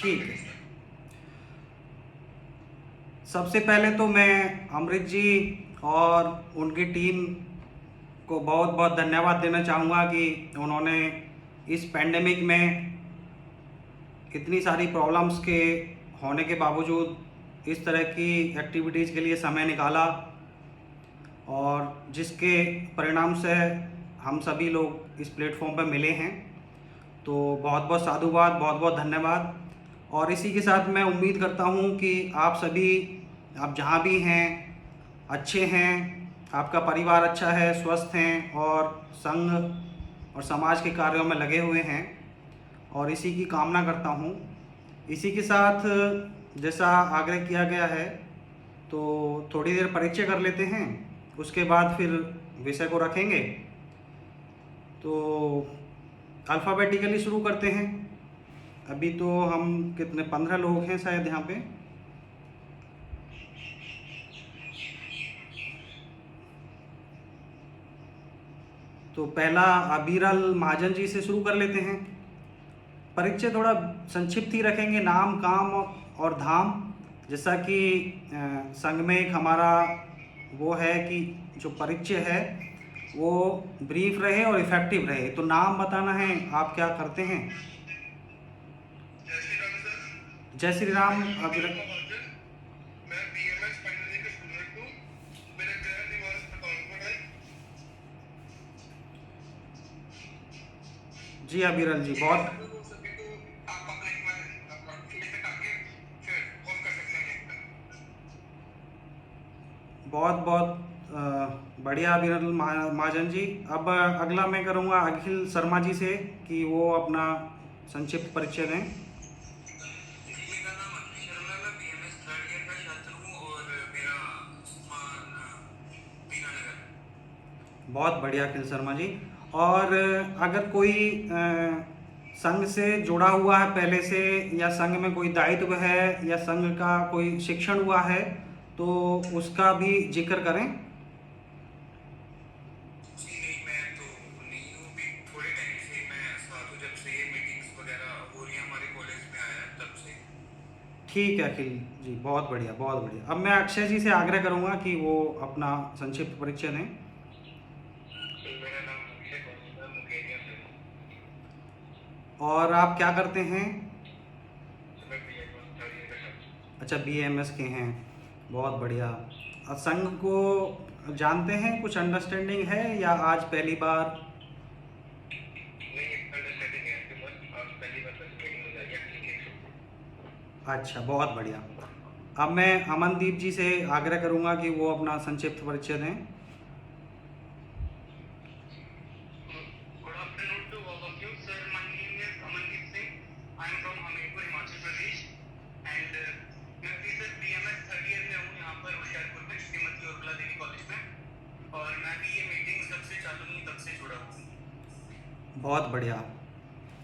ठीक है। सबसे पहले तो मैं अमृत जी और उनकी टीम को बहुत बहुत धन्यवाद देना चाहूँगा कि उन्होंने इस पैंडेमिक में इतनी सारी प्रॉब्लम्स के होने के बावजूद इस तरह की एक्टिविटीज़ के लिए समय निकाला, और जिसके परिणाम से हम सभी लोग इस प्लेटफॉर्म पर मिले हैं। तो बहुत बहुत साधुवाद, बहुत बहुत धन्यवाद। और इसी के साथ मैं उम्मीद करता हूँ कि आप सभी, आप जहाँ भी हैं, अच्छे हैं, आपका परिवार अच्छा है, स्वस्थ हैं और संघ और समाज के कार्यों में लगे हुए हैं, और इसी की कामना करता हूँ। इसी के साथ जैसा आग्रह किया गया है, तो थोड़ी देर परिचय कर लेते हैं, उसके बाद फिर विषय को रखेंगे। तो अल्फ़ाबेटिकली शुरू करते हैं। अभी तो हम कितने 15 लोग हैं शायद यहाँ पे। तो पहला अबीरल महाजन जी से शुरू कर लेते हैं। परिचय थोड़ा संक्षिप्त ही रखेंगे, नाम, काम और धाम। जैसा कि संघ में एक हमारा वो है कि जो परिचय है वो ब्रीफ रहे और इफ़ेक्टिव रहे। तो नाम बताना है, आप क्या करते हैं? जय श्री राम। अबीरल मैं बीएमएस फाइनल ईयर का स्टूडेंट हूँ। मेरा गृह निवास पठानकोट है। जी अबीरल जी, ठीक है, सब लोग हो सके तो आप अपना एक बार फीडबैक आके फिर कॉल कर सकते हैं नेक्स्ट टाइम। बहुत बहुत बढ़िया अबीरल महाजन जी। अब अगला मैं करूँगा अखिल शर्मा जी से कि वो अपना संक्षिप्त परिचय दें। जी, मेरा नाम अखिल शर्मा है। मैं बीएमएस थर्ड ईयर का छात्र हूँ और मेरा स्थान दीनानगर है। बहुत बढ़िया अखिल शर्मा जी। और अगर कोई संघ से जुड़ा हुआ है पहले से, या संघ में कोई दायित्व है, या संघ का कोई शिक्षण हुआ है, तो उसका भी जिक्र करें। जी नहीं, मैं तो नहीं हूँ अभी। थोड़े टाइम से मैं साधु, जब से ये मीटिंग्स वगैरह हो रही हैं हमारे कॉलेज में आया है तब से। ठीक है अखिल जी, बहुत बढ़िया बहुत बढ़िया। अब मैं अक्षय जी से आग्रह करूँगा कि वो अपना संक्षिप्त परिचय दें। मेरा नाम अक्षय कौशिक है, मुकेरिया से हूँ। और आप क्या करते हैं? मैं बीएमएस थर्ड ईयर का छात्र हूँ। अच्छा, बीएमएस के हैं, बहुत बढ़िया। संघ को जानते हैं, कुछ अंडरस्टैंडिंग है या आज पहली बार? नहीं, एक अंडरस्टैंडिंग है कि बस आज पहली बार बस मीटिंग हो जा रही है एप्लीकेशन पे। अच्छा, बहुत बढ़िया। अब मैं अमनदीप जी से आग्रह करूंगा कि वो अपना संक्षिप्त परिचय दें। Good afternoon to all of you sir. My name is Amandeep Singh. I am from Hamirpur, Himachal Pradesh. And मैं भी सर बीएमएस थर्ड ईयर में हूँ यहाँ पर होशियारपुर में श्रीमती उर्मिला देवी कॉलेज में। और मैं भी ये मीटिंग जब से चालू हुई तब से जुड़ा हूँ। बहुत बढ़िया।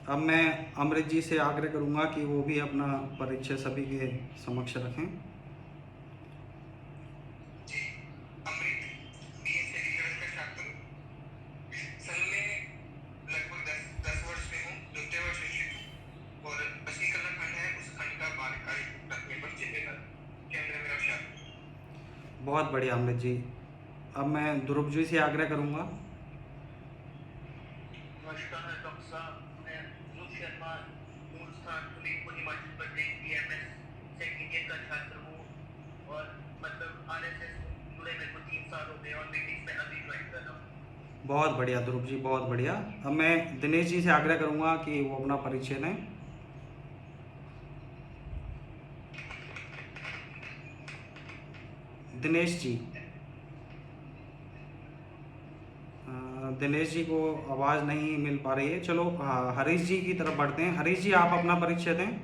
अब मैं अमृत जी से आग्रह करूंगा कि वो भी अपना परिचय सभी के समक्ष रखें। जी, अमृत बीए सेक्रेटरी का छात्र हूँ। संघ में लगभग 10 वर्ष से हूँ, द्वितीय वर्ष शिक्षक हूँ और बसनी कला खंड है उस खंड का कार्यकारी रखने पर जिम्मेदार केंद्र मेरा छात्र। बहुत बढ़िया अमृत जी। अब मैं ध्रुव जी से आग्रह करूंगा। नमस्कार डॉक्टर साहब, मैं ध्रुव शर्मा, मूल स्थान हमीरपुर, हिमाचल प्रदेश, बीएमएस सेकंड ईयर का छात्र हूँ और मतलब आरएसएस जुड़े मेरे को 3 साल हो गए और मीटिंग्स में अभी ज्वाइन कर रहा हूँ। बहुत बढ़िया ध्रुव जी, बहुत बढ़िया। अब मैं दिनेश जी से आग्रह करूंगा कि वो अपना परिचय दें। दिनेश जी। दिनेश जी को आवाज़ नहीं मिल पा रही है। चलो हरीश जी की तरफ बढ़ते हैं। हरीश जी, आप अपना परिचय दें।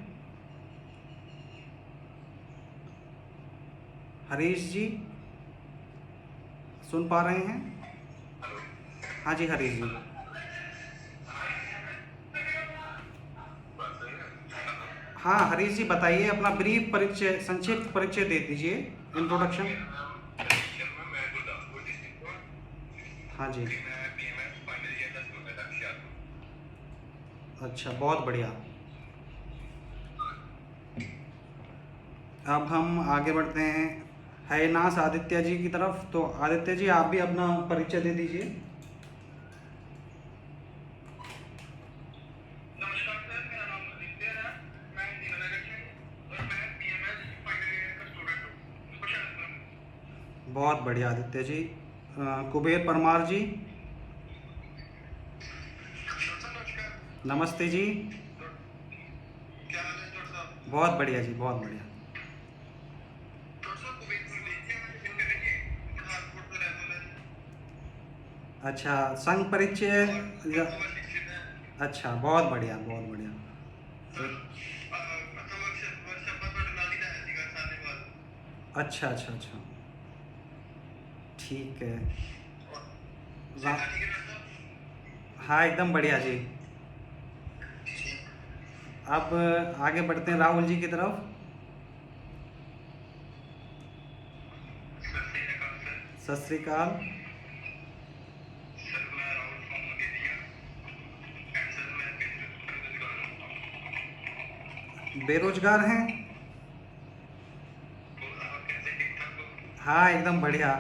हरीश जी, सुन पा रहे हैं? हेलो। हाँ जी हरीश जी। बात सही है। हाँ हरीश जी, बताइए अपना ब्रीफ परिचय, संक्षिप्त परिचय दे दीजिए, इंट्रोडक्शन। मेरा नाम हरीश शर्मा, मैं गुरदासपुर डिस्ट्रिक्ट का। हाँ जी। अभी मैं बीएमएस फाइनल ईयर का स्टूडेंट हूँ। अच्छा, बहुत बढ़िया। अब हम आगे बढ़ते हैं हैनास आदित्य जी की तरफ। तो आदित्य जी, आप भी अपना परिचय दे दीजिए। नमस्कार सर, मेरा नाम आदित्य है। मैं हिंदी में और मैं बीएमएस फाइनल ईयर का स्टूडेंट हूँ। खुश हैं? बहुत बढ़िया आदित्य जी। कुबेर परमार जी। सर नमस्कार। नमस्ते जी। क्या हाल है डॉक्टर साहब? बहुत बढ़िया जी, बहुत बढ़िया। डॉक्टर साहब को वेट लीजिए, मैं फिर करेंगे पठानकोट में रहने वाला अच्छा, संघ परिचय। और अथवा शिक्षित है अच्छा, बहुत बढ़िया, बहुत बढ़िया। सर। अथवा वर्ष पर नालिका है जी का साले बाद अच्छा अच्छा अच्छा, ठीक है। और रा सेना ठीक है डॉक्टर साहब? हाँ, एकदम बढ़िया जी। अब आगे बढ़ते हैं राहुल जी की तरफ। सर सही रखा सर। सत श्री अकाल। सर मैं राहुल फ्रॉम मगेरिया एंड सर मैं बेरोजगार हूँ। बेरोजगार हैं? तो आप कैसे ठीक ठाक हो? हाँ, एकदम बढ़िया।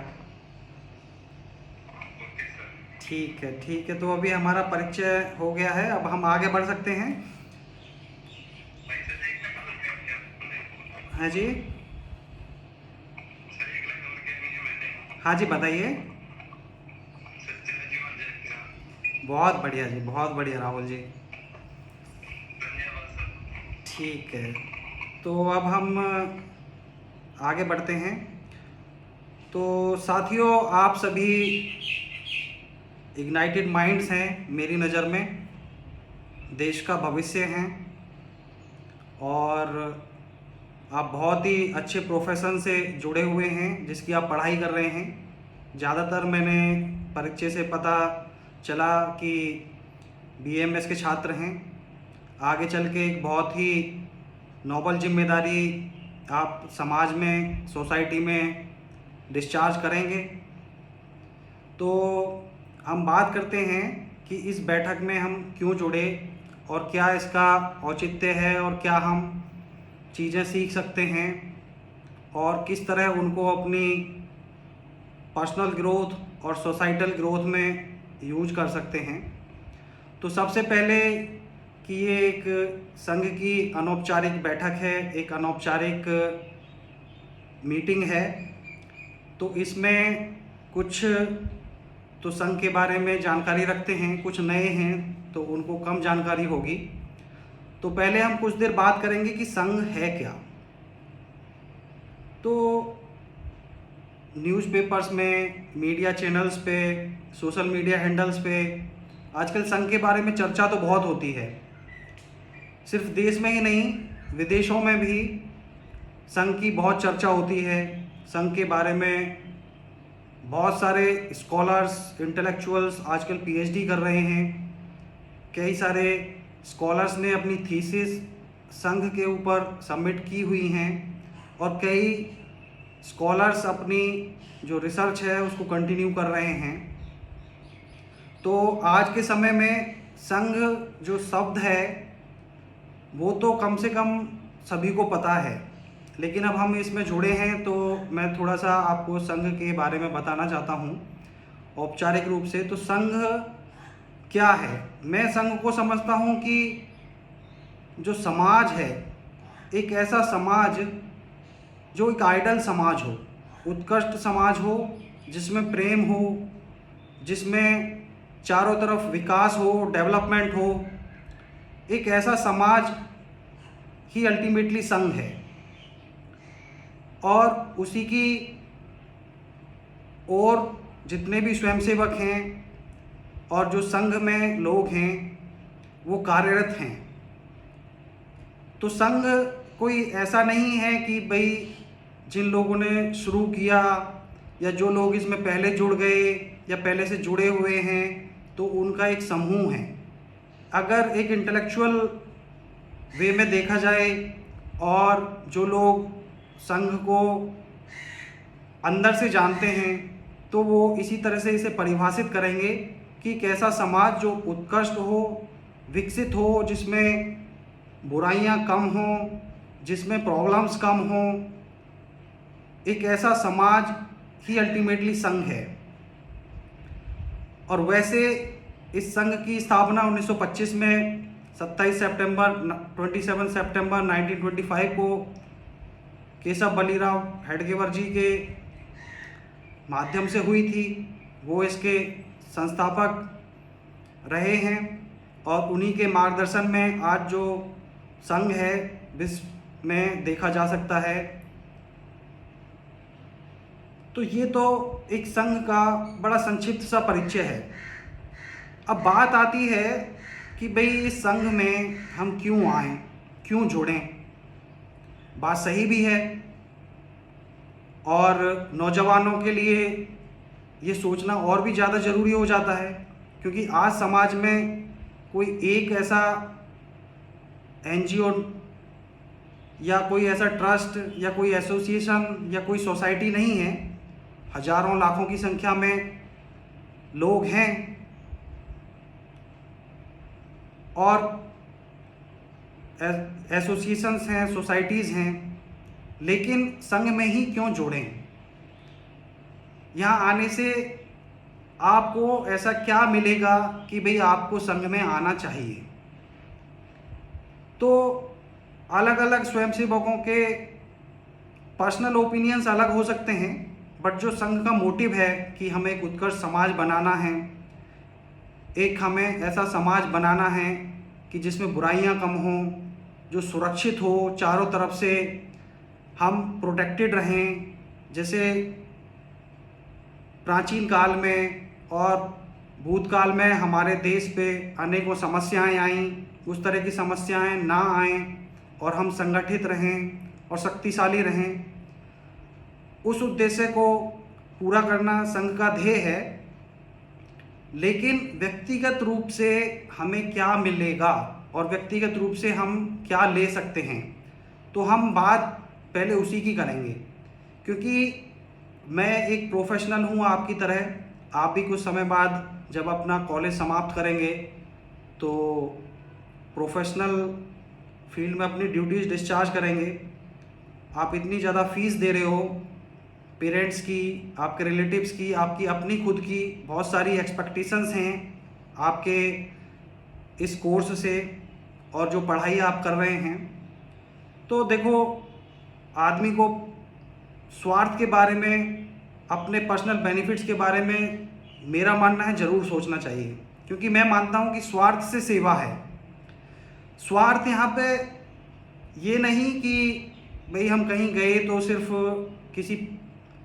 Okay sir. ठीक है, ठीक है। तो अभी हमारा परिचय हो गया है, अब हम आगे बढ़ सकते हैं। भाई सर एक लाइन और कहनी है मैंने। हाँ जी। सर एक लाइन और कहनी है मैंने। हाँ जी, बताइए। सर जय जवान जय किसान। बहुत बढ़िया जी, बहुत बढ़िया राहुल जी। धन्यवाद सर। ठीक है, तो अब हम आगे बढ़ते हैं। तो साथियों, आप सभी इग्नाइटेड माइंड्स हैं मेरी नज़र में, देश का भविष्य हैं, और आप बहुत ही अच्छे प्रोफेशन से जुड़े हुए हैं जिसकी आप पढ़ाई कर रहे हैं। ज़्यादातर मैंने परिचय से पता चला कि बीएमएस के छात्र हैं। आगे चल के एक बहुत ही नोबल जिम्मेदारी आप समाज में, सोसाइटी में डिस्चार्ज करेंगे। तो हम बात करते हैं कि इस बैठक में हम क्यों जुड़े और क्या इसका औचित्य है और क्या हम चीज़ें सीख सकते हैं और किस तरह उनको अपनी पर्सनल ग्रोथ और सोसाइटल ग्रोथ में यूज कर सकते हैं। तो सबसे पहले कि ये एक संघ की अनौपचारिक बैठक है, एक अनौपचारिक मीटिंग है। तो इसमें कुछ तो संघ के बारे में जानकारी रखते हैं, कुछ नए हैं तो उनको कम जानकारी होगी। तो पहले हम कुछ देर बात करेंगे कि संघ है क्या। तो न्यूज़पेपर्स में, मीडिया चैनल्स पे, सोशल मीडिया हैंडल्स पे आजकल संघ के बारे में चर्चा तो बहुत होती है। सिर्फ देश में ही नहीं, विदेशों में भी संघ की बहुत चर्चा होती है। संघ के बारे में बहुत सारे स्कॉलर्स, इंटेलेक्चुअल्स आजकल पीएचडी कर रहे हैं। कई सारे स्कॉलर्स ने अपनी थीसिस संघ के ऊपर सबमिट की हुई हैं और कई स्कॉलर्स अपनी जो रिसर्च है उसको कंटिन्यू कर रहे हैं। तो आज के समय में संघ जो शब्द है वो तो कम से कम सभी को पता है, लेकिन अब हम इसमें जुड़े हैं तो मैं थोड़ा सा आपको संघ के बारे में बताना चाहता हूँ औपचारिक रूप से। तो संघ क्या है? मैं संघ को समझता हूँ कि जो समाज है, एक ऐसा समाज जो एक आइडल समाज हो, उत्कृष्ट समाज हो, जिसमें प्रेम हो, जिसमें चारों तरफ विकास हो, डेवलपमेंट हो, एक ऐसा समाज ही अल्टीमेटली संघ है। और उसी की और जितने भी स्वयंसेवक हैं और जो संघ में लोग हैं वो कार्यरत हैं। तो संघ कोई ऐसा नहीं है कि भाई जिन लोगों ने शुरू किया या जो लोग इसमें पहले जुड़ गए या पहले से जुड़े हुए हैं तो उनका एक समूह है। अगर एक इंटेलेक्चुअल वे में देखा जाए और जो लोग संघ को अंदर से जानते हैं तो वो इसी तरह से इसे परिभाषित करेंगे कि एक ऐसा समाज जो उत्कृष्ट हो, विकसित हो, जिसमें बुराइयां कम हों, जिसमें प्रॉब्लम्स कम हों, एक ऐसा समाज ही अल्टीमेटली संघ है। और वैसे इस संघ की स्थापना 1925 में 27 सितंबर 1925 को केशव बलीराव हेडगेवार जी के माध्यम से हुई थी। वो इसके संस्थापक रहे हैं और उन्हीं के मार्गदर्शन में आज जो संघ है विश्व में देखा जा सकता है। तो ये तो एक संघ का बड़ा संक्षिप्त सा परिचय है। अब बात आती है कि भाई इस संघ में हम क्यों आए, क्यों जुड़ें। बात सही भी है और नौजवानों के लिए ये सोचना और भी ज़्यादा ज़रूरी हो जाता है, क्योंकि आज समाज में कोई एक ऐसा एनजीओ या कोई ऐसा ट्रस्ट या कोई एसोसिएशन या कोई सोसाइटी नहीं है। हजारों लाखों की संख्या में लोग हैं और एसोसिएशंस हैं, सोसाइटीज़ हैं, लेकिन संघ में ही क्यों जोड़ें। यहाँ आने से आपको ऐसा क्या मिलेगा कि भाई आपको संघ में आना चाहिए। तो अलग अलग स्वयंसेवकों के पर्सनल ओपिनियंस अलग हो सकते हैं, बट जो संघ का मोटिव है कि हमें एक उत्कृष्ट समाज बनाना है, एक हमें ऐसा समाज बनाना है कि जिसमें बुराइयां कम हों, जो सुरक्षित हो, चारों तरफ से हम प्रोटेक्टेड रहें। जैसे प्राचीन काल में और भूतकाल में हमारे देश पे अनेकों समस्याएं आईं, उस तरह की समस्याएं ना आएं और हम संगठित रहें और शक्तिशाली रहें। उस उद्देश्य को पूरा करना संघ का ध्येय है। लेकिन व्यक्तिगत रूप से हमें क्या मिलेगा और व्यक्तिगत रूप से हम क्या ले सकते हैं, तो हम बात पहले उसी की करेंगे। क्योंकि मैं एक प्रोफेशनल हूँ आपकी तरह। आप भी कुछ समय बाद जब अपना कॉलेज समाप्त करेंगे तो प्रोफेशनल फील्ड में अपनी ड्यूटीज़ डिस्चार्ज करेंगे। आप इतनी ज़्यादा फीस दे रहे हो, पेरेंट्स की, आपके रिलेटिव्स की, आपकी अपनी खुद की बहुत सारी एक्सपेक्टेशंस हैं आपके इस कोर्स से और जो पढ़ाई आप कर रहे हैं। तो देखो, आदमी को स्वार्थ के बारे में, अपने पर्सनल बेनिफिट्स के बारे में मेरा मानना है ज़रूर सोचना चाहिए, क्योंकि मैं मानता हूँ कि स्वार्थ से सेवा है। स्वार्थ यहाँ पे ये नहीं कि भाई हम कहीं गए तो सिर्फ किसी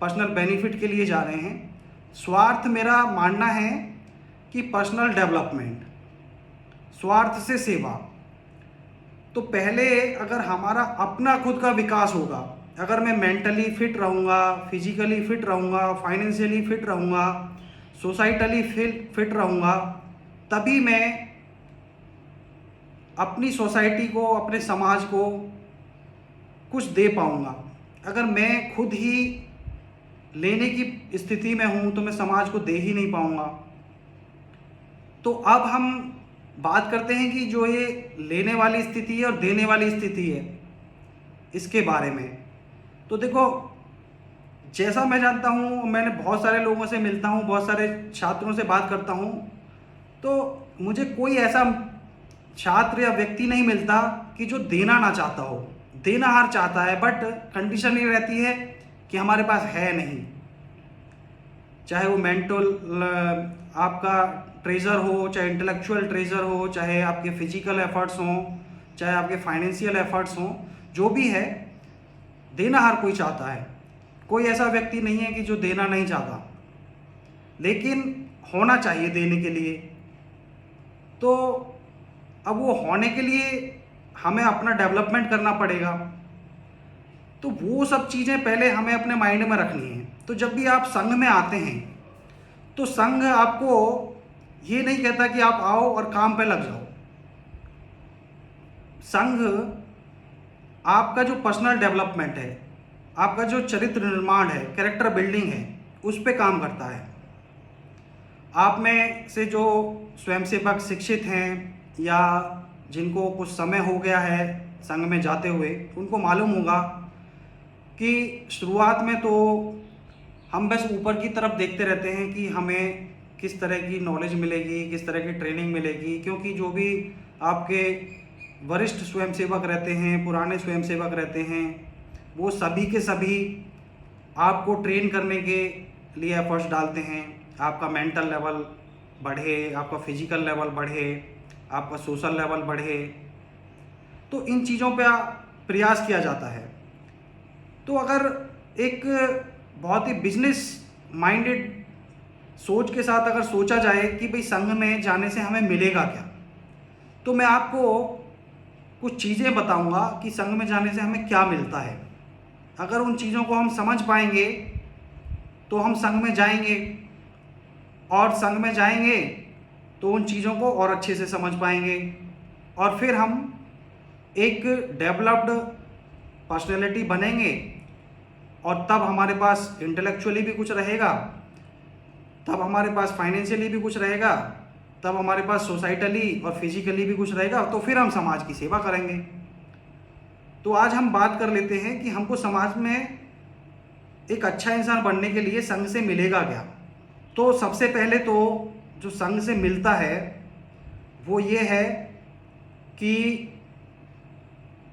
पर्सनल बेनिफिट के लिए जा रहे हैं। स्वार्थ मेरा मानना है कि पर्सनल डेवलपमेंट, स्वार्थ से सेवा। तो पहले अगर हमारा अपना खुद का विकास होगा, अगर मैं मेंटली फिट रहूँगा, फिजिकली फिट रहूँगा, फाइनेंशियली फिट रहूँगा, सोसाइटली फिट रहूँगा, तभी मैं अपनी सोसाइटी को, अपने समाज को कुछ दे पाऊँगा। अगर मैं खुद ही लेने की स्थिति में हूँ तो मैं समाज को दे ही नहीं पाऊँगा। तो अब हम बात करते हैं कि जो ये लेने वाली स्थिति है और देने वाली स्थिति है, इसके बारे में। तो देखो, जैसा मैं जानता हूँ, मैंने बहुत सारे लोगों से मिलता हूँ, बहुत सारे छात्रों से बात करता हूँ, तो मुझे कोई ऐसा छात्र या व्यक्ति नहीं मिलता कि जो देना ना चाहता हो। देना हर चाहता है, बट कंडीशन ये रहती है कि हमारे पास है नहीं। चाहे वो मेंटल आपका ट्रेजर हो, चाहे इंटेलेक्चुअल ट्रेजर हो, चाहे आपके फिजिकल एफर्ट्स हों, चाहे आपके फाइनेंशियल एफर्ट्स हों, जो भी है, देना हर कोई चाहता है। कोई ऐसा व्यक्ति नहीं है कि जो देना नहीं चाहता, लेकिन होना चाहिए देने के लिए। तो अब वो होने के लिए हमें अपना डेवलपमेंट करना पड़ेगा। तो वो सब चीज़ें पहले हमें अपने माइंड में रखनी है। तो जब भी आप संघ में आते हैं तो संघ आपको ये नहीं कहता कि आप आओ और काम पे लग जाओ। संघ आपका जो पर्सनल डेवलपमेंट है, आपका जो चरित्र निर्माण है, कैरेक्टर बिल्डिंग है, उस पे काम करता है। आप में से जो स्वयंसेवक शिक्षित हैं या जिनको कुछ समय हो गया है संघ में जाते हुए, उनको मालूम होगा कि शुरुआत में तो हम बस ऊपर की तरफ देखते रहते हैं कि हमें किस तरह की नॉलेज मिलेगी, किस तरह की ट्रेनिंग मिलेगी, क्योंकि जो भी आपके वरिष्ठ स्वयंसेवक रहते हैं, पुराने स्वयंसेवक रहते हैं, वो सभी के सभी आपको ट्रेन करने के लिए एफर्ट्स डालते हैं। आपका मेंटल लेवल बढ़े, आपका फिजिकल लेवल बढ़े, आपका सोशल लेवल बढ़े, तो इन चीज़ों पे प्रयास किया जाता है। तो अगर एक बहुत ही बिजनेस माइंडेड सोच के साथ अगर सोचा जाए कि भाई संघ में जाने से हमें मिलेगा क्या, तो मैं आपको कुछ चीज़ें बताऊंगा कि संघ में जाने से हमें क्या मिलता है। अगर उन चीज़ों को हम समझ पाएंगे तो हम संघ में जाएंगे, और संघ में जाएंगे तो उन चीज़ों को और अच्छे से समझ पाएंगे, और फिर हम एक डेवलप्ड पर्सनैलिटी बनेंगे, और तब हमारे पास इंटेलेक्चुअली भी कुछ रहेगा, तब हमारे पास फाइनेंशियली भी कुछ रहेगा, तब हमारे पास सोसाइटली और फिजिकली भी कुछ रहेगा, तो फिर हम समाज की सेवा करेंगे। तो आज हम बात कर लेते हैं कि हमको समाज में एक अच्छा इंसान बनने के लिए संघ से मिलेगा क्या। तो सबसे पहले तो जो संघ से मिलता है वो ये है कि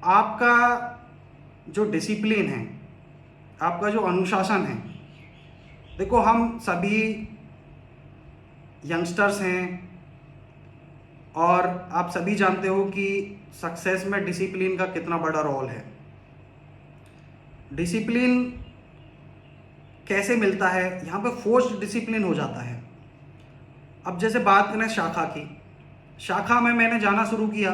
आपका जो डिसिप्लिन है, आपका जो अनुशासन है। देखो, हम सभी यंगस्टर्स हैं और आप सभी जानते हो कि सक्सेस में डिसिप्लिन का कितना बड़ा रोल है। डिसिप्लिन कैसे मिलता है, यहाँ पे फोर्स्ड डिसिप्लिन हो जाता है। अब जैसे बात करें शाखा की, शाखा में मैंने जाना शुरू किया,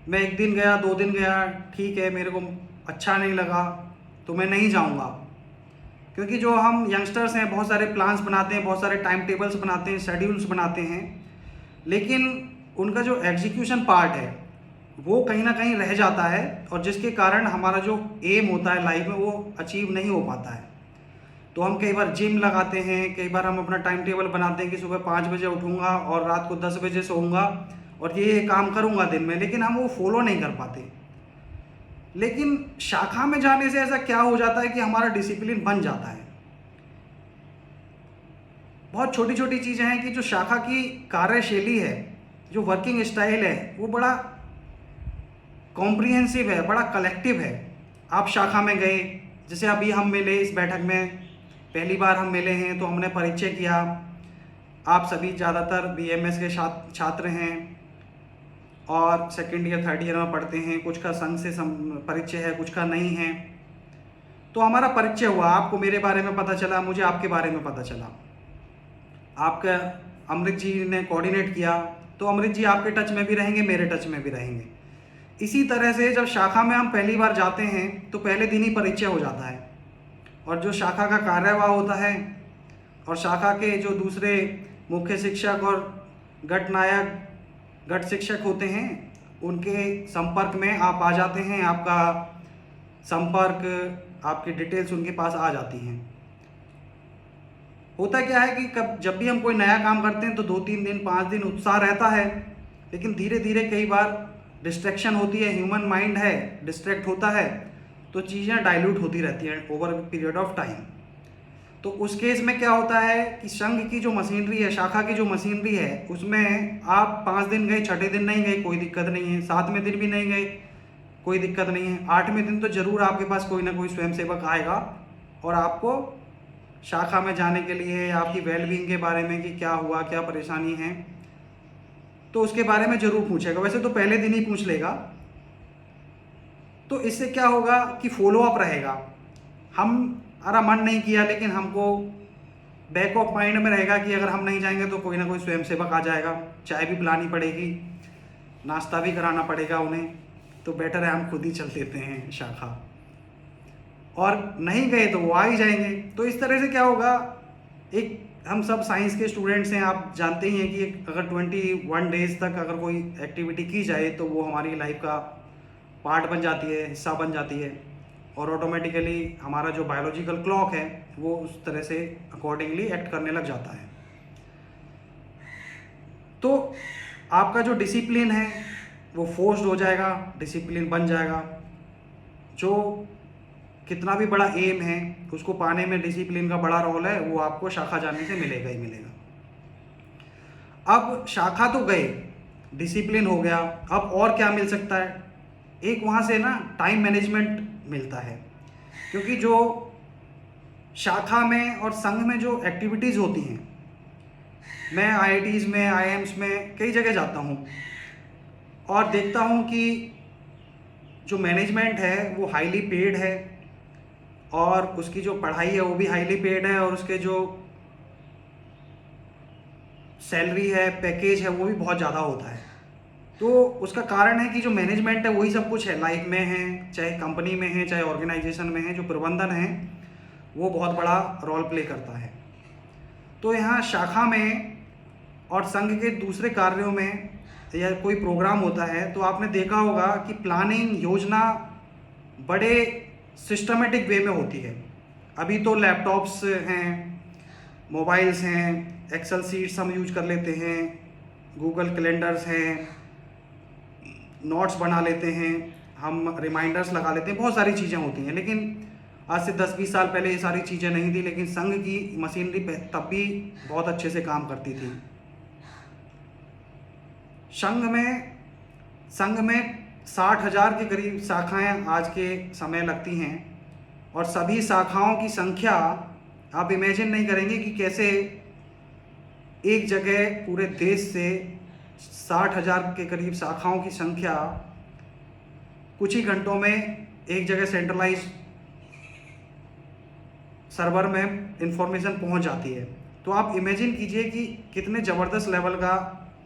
मैं 1 दिन गया, 2 दिन गया, ठीक है, मेरे को अच्छा नहीं लगा तो मैं नहीं जाऊंगा। क्योंकि जो हम यंगस्टर्स हैं बहुत सारे प्लान्स बनाते हैं, बहुत सारे टाइम टेबल्स बनाते हैं, शेड्यूल्स बनाते हैं, लेकिन उनका जो एग्जीक्यूशन पार्ट है वो कहीं ना कहीं रह जाता है, और जिसके कारण हमारा जो एम होता है लाइफ में वो अचीव नहीं हो पाता है। तो हम कई बार जिम लगाते हैं, कई बार हम अपना टाइम टेबल बनाते हैं कि सुबह 5 बजे उठूँगा और रात को 10 बजे सोऊंगा और ये काम करूँगा दिन में, लेकिन हम वो फॉलो नहीं कर पाते। लेकिन शाखा में जाने से ऐसा क्या हो जाता है कि हमारा डिसिप्लिन बन जाता है। बहुत छोटी छोटी चीज़ें हैं कि जो शाखा की कार्यशैली है, जो वर्किंग स्टाइल है, वो बड़ा कॉम्प्रिहेंसिव है, बड़ा कलेक्टिव है। आप शाखा में गए, जैसे अभी हम मिले इस बैठक में, पहली बार हम मिले हैं तो हमने परिचय किया। आप सभी ज़्यादातर बीएमएस के छात्र हैं और सेकेंड ईयर 3rd ईयर में पढ़ते हैं, कुछ का संघ से परिचय है, कुछ का नहीं है। तो हमारा परिचय हुआ, आपको मेरे बारे में पता चला, मुझे आपके बारे में पता चला। आपका अमृत जी ने कोऑर्डिनेट किया, तो अमृत जी आपके टच में भी रहेंगे, मेरे टच में भी रहेंगे। इसी तरह से जब शाखा में हम पहली बार जाते हैं तो पहले दिन ही परिचय हो जाता है, और जो शाखा का कार्यवाह होता है और शाखा के जो दूसरे मुख्य शिक्षक और गट नायक, गट शिक्षक होते हैं, उनके संपर्क में आप आ जाते हैं। आपका संपर्क, आपकी डिटेल्स उनके पास आ जाती हैं। होता क्या है कि जब भी हम कोई नया काम करते हैं तो 2-3 दिन, 5 दिन उत्साह रहता है, लेकिन धीरे धीरे कई बार डिस्ट्रैक्शन होती है, ह्यूमन माइंड है, डिस्ट्रैक्ट होता है, तो चीज़ें डाइल्यूट होती रहती हैं ओवर पीरियड ऑफ टाइम। तो उस केस में क्या होता है कि संघ की जो मशीनरी है, शाखा की जो मशीनरी है, उसमें आप 5 दिन गए, 6ठे दिन नहीं गए, कोई दिक्कत नहीं है, 7वें दिन भी नहीं गए, कोई दिक्कत नहीं है, 8वें दिन तो ज़रूर आपके पास कोई ना कोई स्वयंसेवक आएगा और आपको शाखा में जाने के लिए, आपकी वेलबींग के बारे में कि क्या हुआ, क्या परेशानी है, तो उसके बारे में ज़रूर पूछेगा। वैसे तो पहले दिन ही पूछ लेगा। तो इससे क्या होगा कि फॉलोअप रहेगा। हमारा मन नहीं किया, लेकिन हमको बैक ऑफ माइंड में रहेगा कि अगर हम नहीं जाएंगे तो कोई ना कोई स्वयंसेवक आ जाएगा, चाय भी पिलानी पड़ेगी, नाश्ता भी कराना पड़ेगा उन्हें, तो बेटर है हम खुद ही चल देते हैं शाखा, और नहीं गए तो वो आ ही जाएंगे। तो इस तरह से क्या होगा, एक हम सब साइंस के स्टूडेंट्स हैं, आप जानते ही हैं कि अगर 21 डेज तक अगर कोई एक्टिविटी की जाए तो वो हमारी लाइफ का पार्ट बन जाती है, हिस्सा बन जाती है, और ऑटोमेटिकली हमारा जो बायोलॉजिकल क्लॉक है वो उस तरह से अकॉर्डिंगली एक्ट करने लग जाता है। तो आपका जो डिसिप्लिन है वो फोर्स्ड हो जाएगा, डिसिप्लिन बन जाएगा। जो कितना भी बड़ा एम है उसको पाने में डिसिप्लिन का बड़ा रोल है, वो आपको शाखा जाने से मिलेगा ही मिलेगा। अब शाखा तो गए, डिसिप्लिन हो गया, अब और क्या मिल सकता है? एक वहाँ से ना टाइम मैनेजमेंट मिलता है, क्योंकि जो शाखा में और संघ में जो एक्टिविटीज़ होती हैं, मैं आईआईटीज़ में, आईआईएम्स में कई जगह जाता हूँ और देखता हूँ कि जो मैनेजमेंट है वो हाईली पेड है और उसकी जो पढ़ाई है वो भी हाईली पेड है और उसके जो सैलरी है, पैकेज है, वो भी बहुत ज़्यादा होता है। तो उसका कारण है कि जो मैनेजमेंट है वही सब कुछ है, लाइफ में है, चाहे कंपनी में है, चाहे ऑर्गेनाइजेशन में है, जो प्रबंधन है वो बहुत बड़ा रोल प्ले करता है। तो यहाँ शाखा में और संघ के दूसरे कार्यों में या कोई प्रोग्राम होता है तो आपने देखा होगा कि प्लानिंग, योजना बड़े सिस्टमेटिक वे में होती है। अभी तो लैपटॉप्स हैं, मोबाइल्स हैं, एक्सेल सीट्स हम यूज कर लेते हैं, गूगल कैलेंडर्स हैं, नोट्स बना लेते हैं, हम रिमाइंडर्स लगा लेते हैं, बहुत सारी चीज़ें होती हैं। लेकिन आज से 10-20 साल पहले ये सारी चीज़ें नहीं थी, लेकिन संघ की मशीनरी तब भी बहुत अच्छे से काम करती थी। संघ में 60,000 के करीब शाखाएं आज के समय लगती हैं और सभी शाखाओं की संख्या आप इमेजिन नहीं करेंगे कि कैसे एक जगह पूरे देश से 60,000 के करीब शाखाओं की संख्या कुछ ही घंटों में एक जगह सेंट्रलाइज सर्वर में इंफॉर्मेशन पहुंच जाती है। तो आप इमेजिन कीजिए कि कितने ज़बरदस्त लेवल का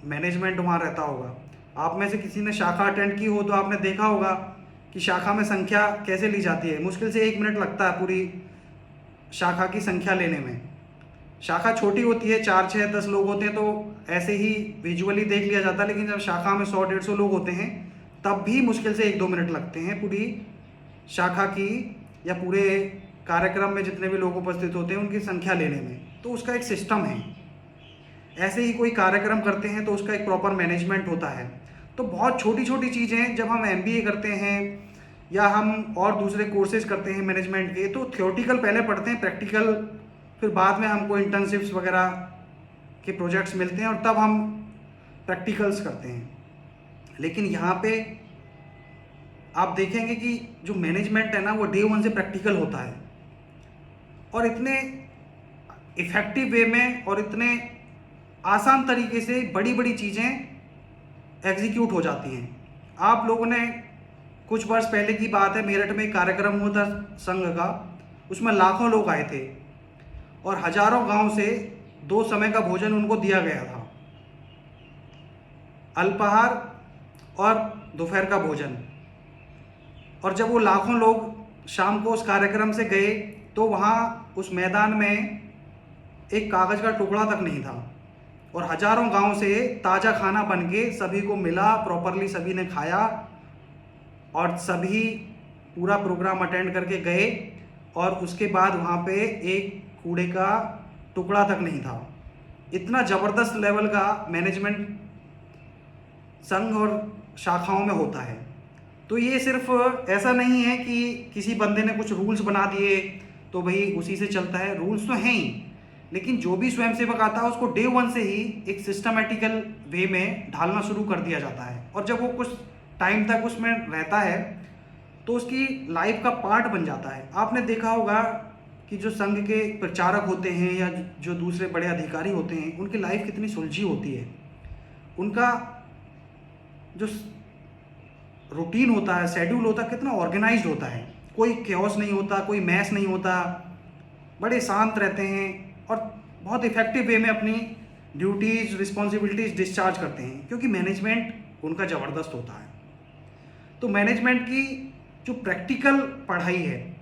मैनेजमेंट वहाँ रहता होगा। आप में से किसी ने शाखा अटेंड की हो तो आपने देखा होगा कि शाखा में संख्या कैसे ली जाती है। मुश्किल से 1 मिनट लगता है पूरी शाखा की संख्या लेने में। शाखा छोटी होती है, 4, 6, 10 लोग होते हैं तो ऐसे ही विजुअली देख लिया जाता है, लेकिन जब शाखा में 100-150 लोग होते हैं तब भी मुश्किल से 1-2 मिनट लगते हैं पूरी शाखा की या पूरे कार्यक्रम में जितने भी लोग उपस्थित होते हैं उनकी संख्या लेने में। तो उसका एक सिस्टम है। ऐसे ही कोई कार्यक्रम करते हैं तो उसका एक प्रॉपर मैनेजमेंट होता है। तो बहुत छोटी छोटी चीज़ें जब हम एमबीए करते हैं या हम और दूसरे कोर्सेज करते हैं मैनेजमेंट के, तो थ्योरेटिकल पहले पढ़ते हैं, प्रैक्टिकल फिर बाद में हमको इंटर्नशिप्स वगैरह के प्रोजेक्ट्स मिलते हैं और तब हम प्रैक्टिकल्स करते हैं। लेकिन यहाँ पे आप देखेंगे कि जो मैनेजमेंट है ना वो डे 1 से प्रैक्टिकल होता है और इतने इफ़ेक्टिव वे में और इतने आसान तरीके से बड़ी बड़ी चीज़ें एग्जीक्यूट हो जाती हैं। आप लोगों ने कुछ वर्ष पहले की बात है, मेरठ में एक कार्यक्रम हुआ था संघ का, उसमें लाखों लोग आए थे और हजारों गांव से 2 समय का भोजन उनको दिया गया था, अल्पाहार और दोपहर का भोजन। और जब वो लाखों लोग शाम को उस कार्यक्रम से गए तो वहाँ उस मैदान में एक कागज़ का टुकड़ा तक नहीं था और हजारों गांव से ताज़ा खाना बन के सभी को मिला, प्रॉपरली सभी ने खाया और सभी पूरा प्रोग्राम अटेंड करके गए और उसके बाद वहाँ पे एक कूड़े का टुकड़ा तक नहीं था। इतना ज़बरदस्त लेवल का मैनेजमेंट संघ और शाखाओं में होता है। तो ये सिर्फ ऐसा नहीं है कि किसी बंदे ने कुछ रूल्स बना दिए तो भाई उसी से चलता है, रूल्स तो हैं ही, लेकिन जो भी स्वयंसेवक आता है उसको डे 1 से ही एक सिस्टमेटिकल वे में ढालना शुरू कर दिया जाता है और जब वो कुछ टाइम तक उसमें रहता है तो उसकी लाइफ का पार्ट बन जाता है। आपने देखा होगा कि जो संघ के प्रचारक होते हैं या जो दूसरे बड़े अधिकारी होते हैं उनकी लाइफ कितनी सुलझी होती है, उनका जो रूटीन होता है, शेड्यूल होता है, कितना ऑर्गेनाइज्ड होता है, कोई कैओस नहीं होता, कोई मैस नहीं होता, बड़े शांत रहते हैं और बहुत इफेक्टिव वे में अपनी ड्यूटीज़, रिस्पॉन्सिबिलिटीज़ डिस्चार्ज करते हैं क्योंकि मैनेजमेंट उनका ज़बरदस्त होता है। तो मैनेजमेंट की जो प्रैक्टिकल पढ़ाई है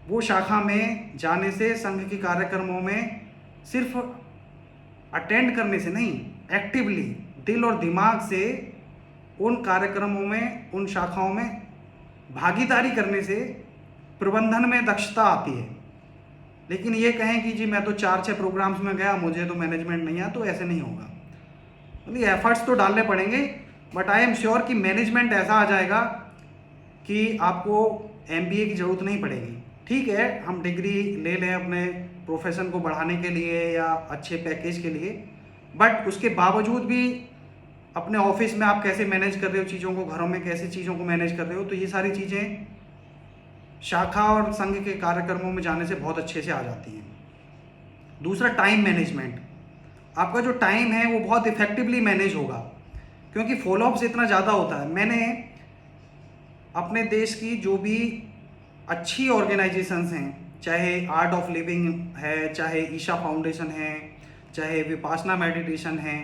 वो शाखा में जाने से, संघ के कार्यक्रमों में सिर्फ अटेंड करने से नहीं, एक्टिवली दिल और दिमाग से उन कार्यक्रमों में, उन शाखाओं में भागीदारी करने से प्रबंधन में दक्षता आती है। लेकिन ये कहें कि जी मैं तो 4-6 प्रोग्राम्स में गया, मुझे तो मैनेजमेंट नहीं आया, तो ऐसे नहीं होगा। मतलब एफर्ट्स तो डालने पड़ेंगे बट आई एम श्योर कि मैनेजमेंट ऐसा आ जाएगा कि आपको एमबीए की ज़रूरत नहीं पड़ेगी। ठीक है, हम डिग्री ले लें अपने प्रोफेशन को बढ़ाने के लिए या अच्छे पैकेज के लिए, बट उसके बावजूद भी अपने ऑफिस में आप कैसे मैनेज कर रहे हो चीज़ों को, घरों में कैसे चीज़ों को मैनेज कर रहे हो, तो ये सारी चीज़ें शाखा और संघ के कार्यक्रमों में जाने से बहुत अच्छे से आ जाती हैं। दूसरा, टाइम मैनेजमेंट। आपका जो टाइम है वो बहुत इफ़ेक्टिवली मैनेज होगा, क्योंकि फॉलोअप्स इतना ज़्यादा होता है। मैंने अपने देश की जो भी अच्छी ऑर्गेनाइजेशंस हैं, चाहे आर्ट ऑफ लिविंग है, चाहे ईशा फाउंडेशन है, चाहे विपासना मेडिटेशन है,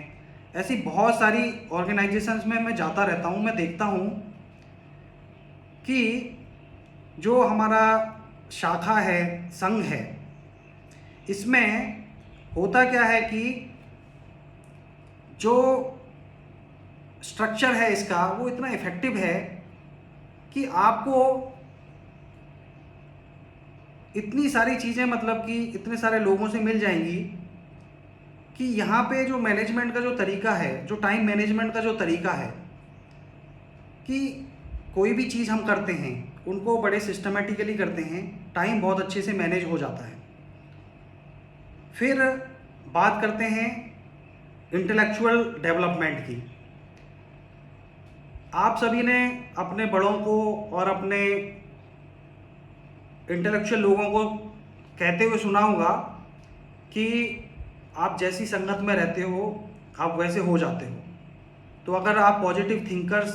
ऐसी बहुत सारी ऑर्गेनाइजेशंस में मैं जाता रहता हूँ। मैं देखता हूँ कि जो हमारा शाखा है, संघ है, इसमें होता क्या है कि जो स्ट्रक्चर है इसका वो इतना इफ़ेक्टिव है कि आपको इतनी सारी चीज़ें, मतलब कि इतने सारे लोगों से मिल जाएंगी कि यहाँ पे जो मैनेजमेंट का जो तरीका है, जो टाइम मैनेजमेंट का जो तरीका है, कि कोई भी चीज़ हम करते हैं उनको बड़े सिस्टमेटिकली करते हैं, टाइम बहुत अच्छे से मैनेज हो जाता है। फिर बात करते हैं इंटेलेक्चुअल डेवलपमेंट की। आप सभी ने अपने बड़ों को और अपने इंटेलेक्चुअल लोगों को कहते हुए सुना होगा कि आप जैसी संगत में रहते हो आप वैसे हो जाते हो। तो अगर आप पॉजिटिव थिंकर्स,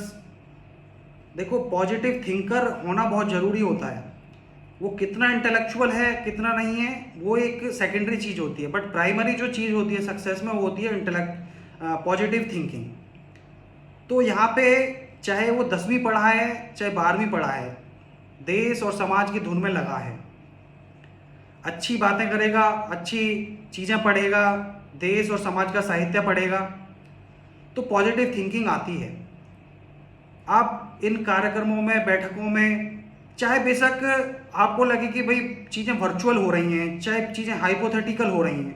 देखो पॉजिटिव थिंकर होना बहुत ज़रूरी होता है। वो कितना इंटेलेक्चुअल है कितना नहीं है वो एक सेकेंडरी चीज़ होती है, बट प्राइमरी जो चीज़ होती है सक्सेस में वो होती है पॉजिटिव थिंकिंग। तो यहाँ पे चाहे वो 10वीं पढ़ा है चाहे 12वीं पढ़ा है, देश और समाज की धुन में लगा है, अच्छी बातें करेगा, अच्छी चीज़ें पढ़ेगा, देश और समाज का साहित्य पढ़ेगा, तो पॉजिटिव थिंकिंग आती है। आप इन कार्यक्रमों में, बैठकों में, चाहे बेशक आपको लगे कि भाई चीज़ें वर्चुअल हो रही हैं, चाहे चीज़ें हाइपोथेटिकल हो रही हैं,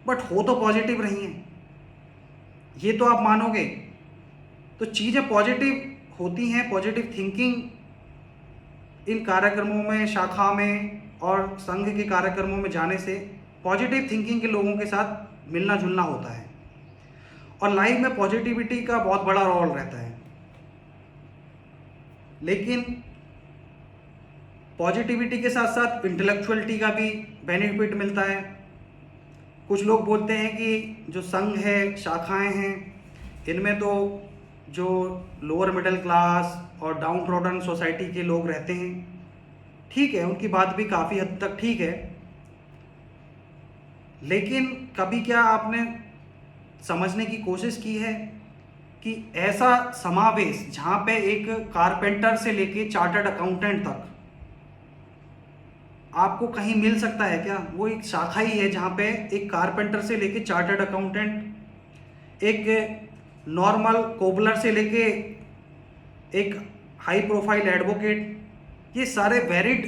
बट हो तो पॉजिटिव रही हैं, ये तो आप मानोगे। तो चीज़ें पॉजिटिव होती हैं, पॉजिटिव थिंकिंग इन कार्यक्रमों में, शाखा में और संघ के कार्यक्रमों में जाने से पॉजिटिव थिंकिंग के लोगों के साथ मिलना जुलना होता है, और लाइफ में पॉजिटिविटी का बहुत बड़ा रोल रहता है। लेकिन पॉजिटिविटी के साथ साथ इंटेलेक्चुअलिटी का भी बेनिफिट मिलता है। कुछ लोग बोलते हैं कि जो संघ है, शाखाएं हैं, इनमें तो जो लोअर मिडिल क्लास और डाउन ट्रॉडन सोसाइटी के लोग रहते हैं, ठीक है, उनकी बात भी काफ़ी हद तक ठीक है। लेकिन कभी क्या आपने समझने की कोशिश की है कि ऐसा समावेश जहाँ पे एक कारपेंटर से लेके चार्टर्ड अकाउंटेंट तक आपको कहीं मिल सकता है क्या? वो एक शाखा ही है जहाँ पे एक कारपेंटर से लेके चार्टर्ड अकाउंटेंट, एक नॉर्मल कोबलर से लेके एक हाई प्रोफाइल एडवोकेट, ये सारे वेरिड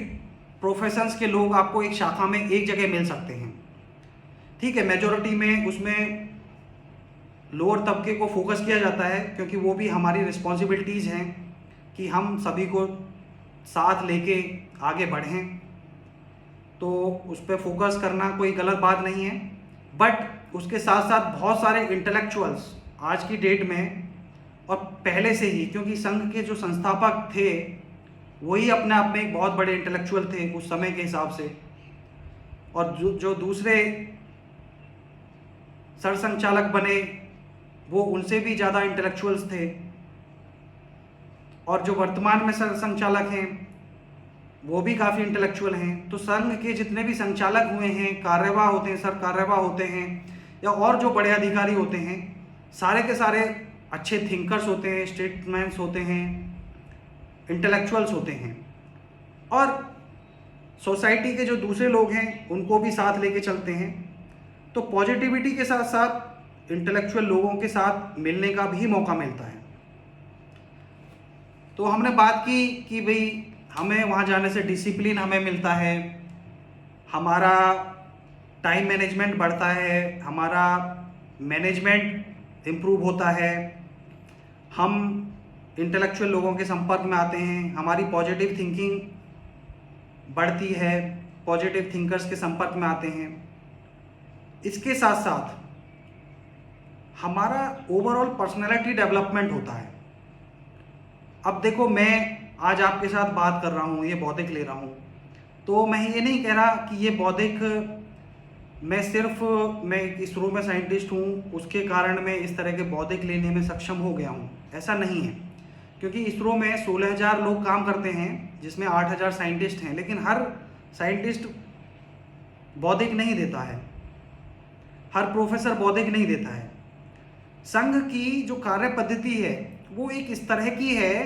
प्रोफेशंस के लोग आपको एक शाखा में एक जगह मिल सकते हैं। ठीक है, मेजॉरिटी में उसमें लोअर तबके को फोकस किया जाता है, क्योंकि वो भी हमारी रिस्पॉन्सिबिलिटीज़ हैं कि हम सभी को साथ लेके आगे बढ़ें, तो उस पर फोकस करना कोई गलत बात नहीं है। बट उसके साथ साथ बहुत सारे इंटेलेक्चुअल्स आज की डेट में और पहले से ही, क्योंकि संघ के जो संस्थापक थे वही अपने आप में एक बहुत बड़े इंटेलेक्चुअल थे उस समय के हिसाब से, और जो दूसरे सरसंघचालक बने वो उनसे भी ज़्यादा इंटेलेक्चुअल्स थे, और जो वर्तमान में सरसंघचालक हैं वो भी काफ़ी इंटेलेक्चुअल हैं। तो संघ के जितने भी संचालक हुए हैं, कार्यवाह होते हैं, सर कार्यवाह होते हैं, या और जो बड़े अधिकारी होते हैं, सारे के सारे अच्छे थिंकर्स होते हैं, स्टेटमैन्स होते हैं, इंटेलेक्चुअल्स होते हैं, और सोसाइटी के जो दूसरे लोग हैं उनको भी साथ लेके चलते हैं। तो पॉजिटिविटी के साथ साथ इंटेलेक्चुअल लोगों के साथ मिलने का भी मौका मिलता है। तो हमने बात की कि भाई हमें वहाँ जाने से डिसिप्लिन हमें मिलता है, हमारा टाइम मैनेजमेंट बढ़ता है, हमारा मैनेजमेंट इम्प्रूव होता है, हम इंटेलेक्चुअल लोगों के संपर्क में आते हैं, हमारी पॉजिटिव थिंकिंग बढ़ती है, पॉजिटिव थिंकर्स के संपर्क में आते हैं। इसके साथ साथ हमारा ओवरऑल पर्सनैलिटी डेवलपमेंट होता है। अब देखो, मैं आज आपके साथ बात कर रहा हूँ, ये बौद्धिक ले रहा हूँ, तो मैं ये नहीं कह रहा कि ये बौद्धिक मैं इसरो में साइंटिस्ट हूँ उसके कारण मैं इस तरह के बौद्धिक लेने में सक्षम हो गया हूँ, ऐसा नहीं है। क्योंकि इसरो में 16,000 लोग काम करते हैं, जिसमें 8,000 साइंटिस्ट हैं, लेकिन हर साइंटिस्ट बौद्धिक नहीं देता है, हर प्रोफेसर बौद्धिक नहीं देता है। संघ की जो कार्य पद्धति है वो एक इस तरह की है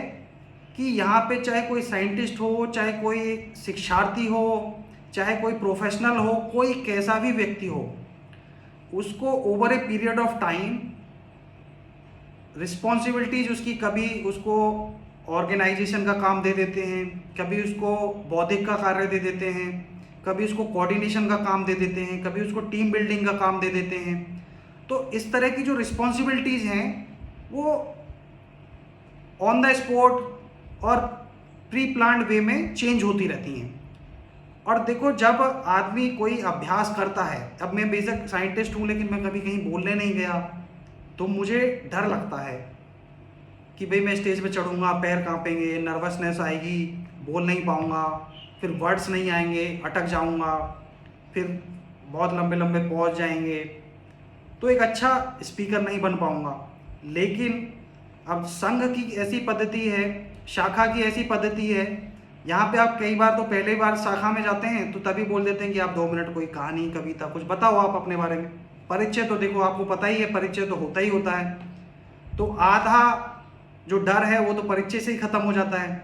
कि यहाँ पे चाहे कोई साइंटिस्ट हो, चाहे कोई शिक्षार्थी हो, चाहे कोई प्रोफेशनल हो, कोई कैसा भी व्यक्ति हो, उसको over a period of time responsibilities उसकी, कभी उसको ऑर्गेनाइजेशन का काम दे देते हैं, कभी उसको बौद्धिक का कार्य दे देते हैं, कभी उसको कोऑर्डिनेशन का काम दे देते हैं, कभी उसको टीम बिल्डिंग का काम दे देते हैं। तो इस तरह की जो रिस्पॉन्सिबिलिटीज़ हैं वो ऑन द स्पॉट और प्री प्लान्ड वे में चेंज होती रहती हैं। और देखो, जब आदमी कोई अभ्यास करता है, अब मैं बेशक साइंटिस्ट हूँ लेकिन मैं कभी कहीं बोलने नहीं गया, तो मुझे डर लगता है कि भाई मैं स्टेज पे चढ़ूँगा, पैर कांपेंगे, नर्वसनेस आएगी, बोल नहीं पाऊँगा, फिर वर्ड्स नहीं आएंगे, अटक जाऊँगा, फिर बहुत लंबे लंबे पहुँच जाएंगे, तो एक अच्छा स्पीकर नहीं बन पाऊँगा। लेकिन अब संघ की ऐसी पद्धति है, शाखा की ऐसी पद्धति है, यहाँ पे आप कई बार तो पहले बार शाखा में जाते हैं तो तभी बोल देते हैं कि आप 2 मिनट कोई कहानी, कविता कुछ बताओ आप अपने बारे में। परिचय तो देखो आपको पता ही है, परिचय तो होता ही होता है। तो आधा जो डर है वो तो परिचय से ही खत्म हो जाता है।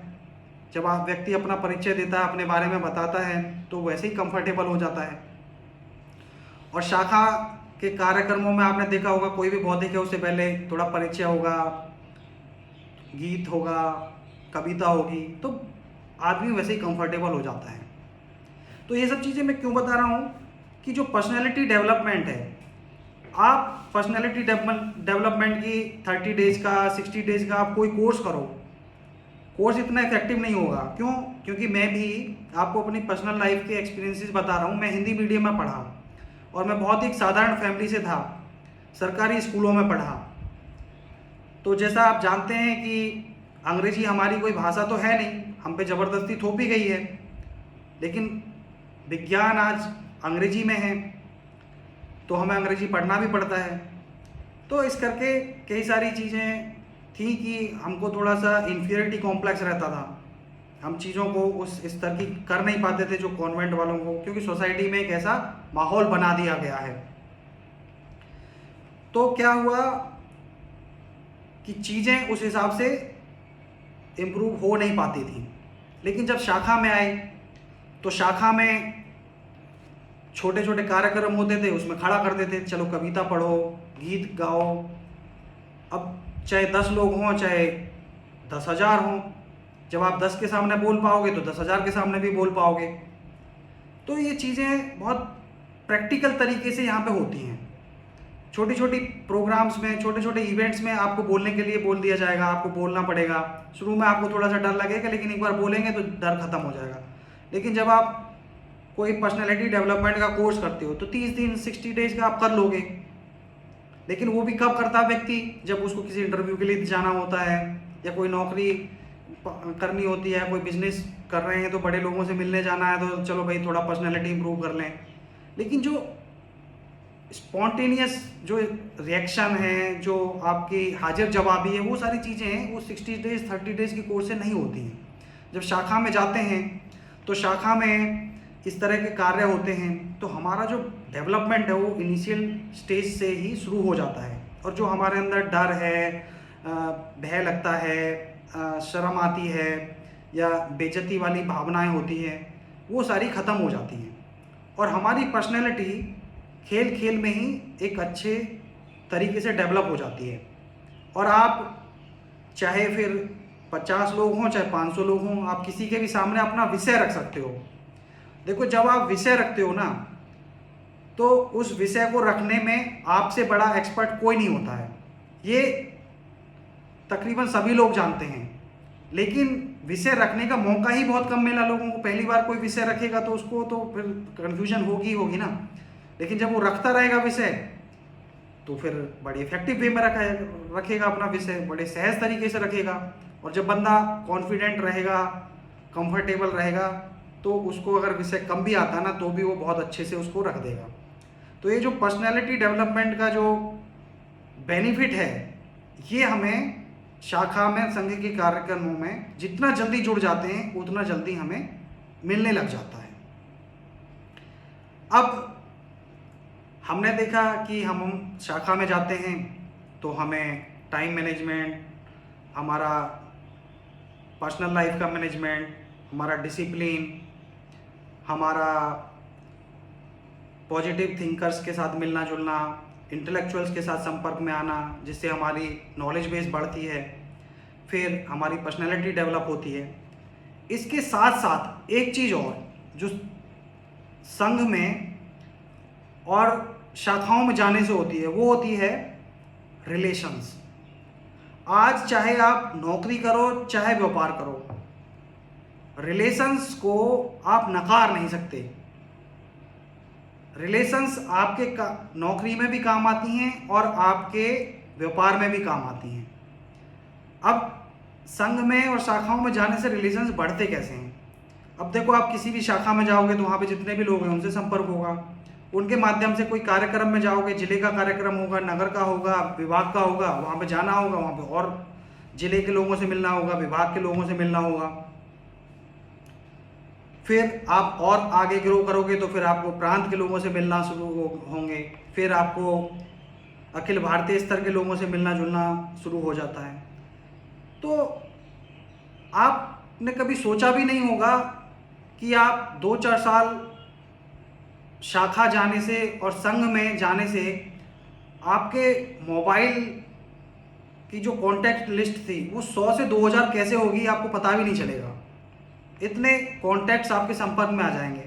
जब आप व्यक्ति अपना परिचय देता है, अपने बारे में बताता है, तो वैसे ही कंफर्टेबल हो जाता है। और शाखा के कार्यक्रमों में आपने देखा होगा, कोई भी बौद्धिक है उससे पहले थोड़ा परिचय होगा, गीत होगा, कविता होगी, तो आदमी वैसे ही कंफर्टेबल हो जाता है। तो ये सब चीज़ें मैं क्यों बता रहा हूँ कि जो पर्सनैलिटी डेवलपमेंट है, आप पर्सनैलिटी डेवलपमेंट की 30 डेज का, 60 डेज का आप कोई कोर्स करो, कोर्स इतना इफेक्टिव नहीं होगा। क्यों? क्योंकि मैं भी आपको अपनी पर्सनल लाइफ के एक्सपीरियंसेस बता रहा हूँ। मैं हिंदी मीडियम में पढ़ा और मैं बहुत ही एक साधारण फैमिली से था, सरकारी स्कूलों में पढ़ा। तो जैसा आप जानते हैं कि अंग्रेजी हमारी कोई भाषा तो है नहीं, हम पे ज़बरदस्ती थोपी गई है, लेकिन विज्ञान आज अंग्रेजी में है तो हमें अंग्रेजी पढ़ना भी पड़ता है। तो इस करके कई सारी चीज़ें थी कि हमको थोड़ा सा इन्फीरियरिटी कॉम्प्लेक्स रहता था, हम चीज़ों को उस स्तर की कर नहीं पाते थे जो कॉन्वेंट वालों को, क्योंकि सोसाइटी में एक ऐसा माहौल बना दिया गया है। तो क्या हुआ कि चीज़ें उस हिसाब से इम्प्रूव हो नहीं पाती थी। लेकिन जब शाखा में आए तो शाखा में छोटे छोटे कार्यक्रम होते थे, उसमें खड़ा करते थे, चलो कविता पढ़ो, गीत गाओ। अब चाहे 10 लोग हों, चाहे 10,000 हों, जब आप 10 के सामने बोल पाओगे तो 10,000 के सामने भी बोल पाओगे। तो ये चीज़ें बहुत प्रैक्टिकल तरीके से यहाँ पे होती हैं। छोटी छोटी प्रोग्राम्स में, छोटे छोटे इवेंट्स में आपको बोलने के लिए बोल दिया जाएगा, आपको बोलना पड़ेगा। शुरू में आपको थोड़ा सा डर लगेगा, लेकिन एक बार बोलेंगे तो डर खत्म हो जाएगा। लेकिन जब आप कोई पर्सनैलिटी डेवलपमेंट का कोर्स करते हो तो 30 दिन, 60 डेज का आप कर लोगे। लेकिन वो भी कब करता है व्यक्ति? जब उसको किसी इंटरव्यू के लिए जाना होता है, या कोई नौकरी करनी होती है, कोई बिजनेस कर रहे हैं तो बड़े लोगों से मिलने जाना है, तो चलो भाई थोड़ा पर्सनैलिटी इंप्रूव कर लें। लेकिन जो स्पॉन्टेनियस जो रिएक्शन है, जो आपकी हाजिर जवाबी है, वो सारी चीज़ें हैं, वो 60 डेज 30 डेज की कोर्स से नहीं होती हैं। जब शाखा में जाते हैं तो शाखा में इस तरह के कार्य होते हैं, तो हमारा जो डेवलपमेंट है वो इनिशियल स्टेज से ही शुरू हो जाता है। और जो हमारे अंदर डर है, भय लगता है, शर्म आती है, या बेइज्जती वाली भावनाएं होती हैं, वो सारी ख़त्म हो जाती हैं। और हमारी पर्सनैलिटी खेल खेल में ही एक अच्छे तरीके से डेवलप हो जाती है। और आप चाहे फिर 50 लोग हों, चाहे 500 लोग हों, आप किसी के भी सामने अपना विषय रख सकते हो। देखो, जब आप विषय रखते हो ना, तो उस विषय को रखने में आपसे बड़ा एक्सपर्ट कोई नहीं होता है। ये तकरीबन सभी लोग जानते हैं, लेकिन विषय रखने का मौका ही बहुत कम मिला लोगों को। पहली बार कोई विषय रखेगा तो उसको तो फिर कन्फ्यूजन होगी ना, लेकिन जब वो रखता रहेगा विषय तो फिर बड़ी इफेक्टिव वे में रखेगा अपना विषय, बड़े सहज तरीके से रखेगा। और जब बंदा कॉन्फिडेंट रहेगा, कंफर्टेबल रहेगा, तो उसको अगर विषय कम भी आता है ना तो भी वो बहुत अच्छे से उसको रख देगा। तो ये जो पर्सनैलिटी डेवलपमेंट का जो बेनिफिट है, ये हमें शाखा में, संघ के कार्यक्रमों में जितना जल्दी जुड़ जाते हैं उतना जल्दी हमें मिलने लग जाता है। अब हमने देखा कि हम शाखा में जाते हैं तो हमें टाइम मैनेजमेंट, हमारा पर्सनल लाइफ का मैनेजमेंट, हमारा डिसिप्लिन, हमारा पॉजिटिव थिंकर्स के साथ मिलना जुलना, इंटेलेक्चुअल्स के साथ संपर्क में आना, जिससे हमारी नॉलेज बेस बढ़ती है, फिर हमारी पर्सनैलिटी डेवलप होती है। इसके साथ साथ एक चीज़ और जो संघ में और शाखाओं में जाने से होती है, वो होती है रिलेशंस। आज चाहे आप नौकरी करो चाहे व्यापार करो, रिलेशंस को आप नकार नहीं सकते। रिलेशंस आपके नौकरी में भी काम आती हैं और आपके व्यापार में भी काम आती हैं। अब संघ में और शाखाओं में जाने से रिलेशंस बढ़ते कैसे हैं? अब देखो, आप किसी भी शाखा में जाओगे तो वहाँ पे जितने भी लोग हैं उनसे संपर्क होगा, उनके माध्यम से कोई कार्यक्रम में जाओगे, जिले का कार्यक्रम होगा, नगर का होगा, विभाग का होगा, वहाँ पे जाना होगा, वहाँ पे और जिले के लोगों से मिलना होगा, विभाग के लोगों से मिलना होगा। फिर आप और आगे ग्रो करोगे तो फिर आपको प्रांत के लोगों से मिलना शुरू होंगे, फिर आपको अखिल भारतीय स्तर के लोगों से मिलना जुलना शुरू हो जाता है। तो आपने कभी सोचा भी नहीं होगा कि आप 2-4 साल शाखा जाने से और संघ में जाने से आपके मोबाइल की जो कॉन्टैक्ट लिस्ट थी वो 100 से 2000 कैसे होगी आपको पता भी नहीं चलेगा। इतने कॉन्टैक्ट्स आपके संपर्क में आ जाएंगे।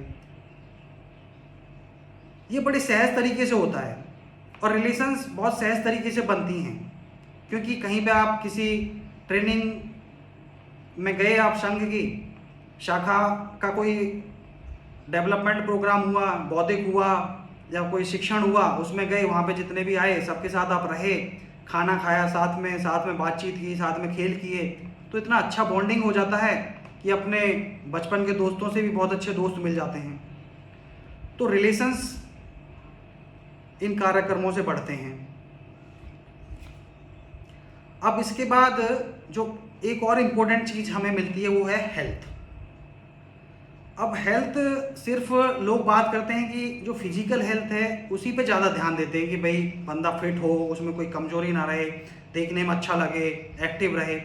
ये बड़े सहज तरीके से होता है और रिलेशंस बहुत सहज तरीके से बनती हैं, क्योंकि कहीं पे आप किसी ट्रेनिंग में गए, आप संघ की शाखा का कोई डेवलपमेंट प्रोग्राम हुआ, बौद्धिक हुआ या कोई शिक्षण हुआ, उसमें गए, वहाँ पे जितने भी आए सबके साथ आप रहे, खाना खाया साथ में बातचीत की, साथ में खेल किए, तो इतना अच्छा बॉन्डिंग हो जाता है कि अपने बचपन के दोस्तों से भी बहुत अच्छे दोस्त मिल जाते हैं। तो रिलेशंस इन कार्यक्रमों से बढ़ते हैं। अब इसके बाद जो एक और इम्पोर्टेंट चीज़ हमें मिलती है वो है हेल्थ। अब हेल्थ सिर्फ लोग बात करते हैं कि जो फिजिकल हेल्थ है उसी पे ज़्यादा ध्यान देते हैं कि भाई बंदा फिट हो, उसमें कोई कमजोरी ना रहे, देखने में अच्छा लगे, एक्टिव रहे।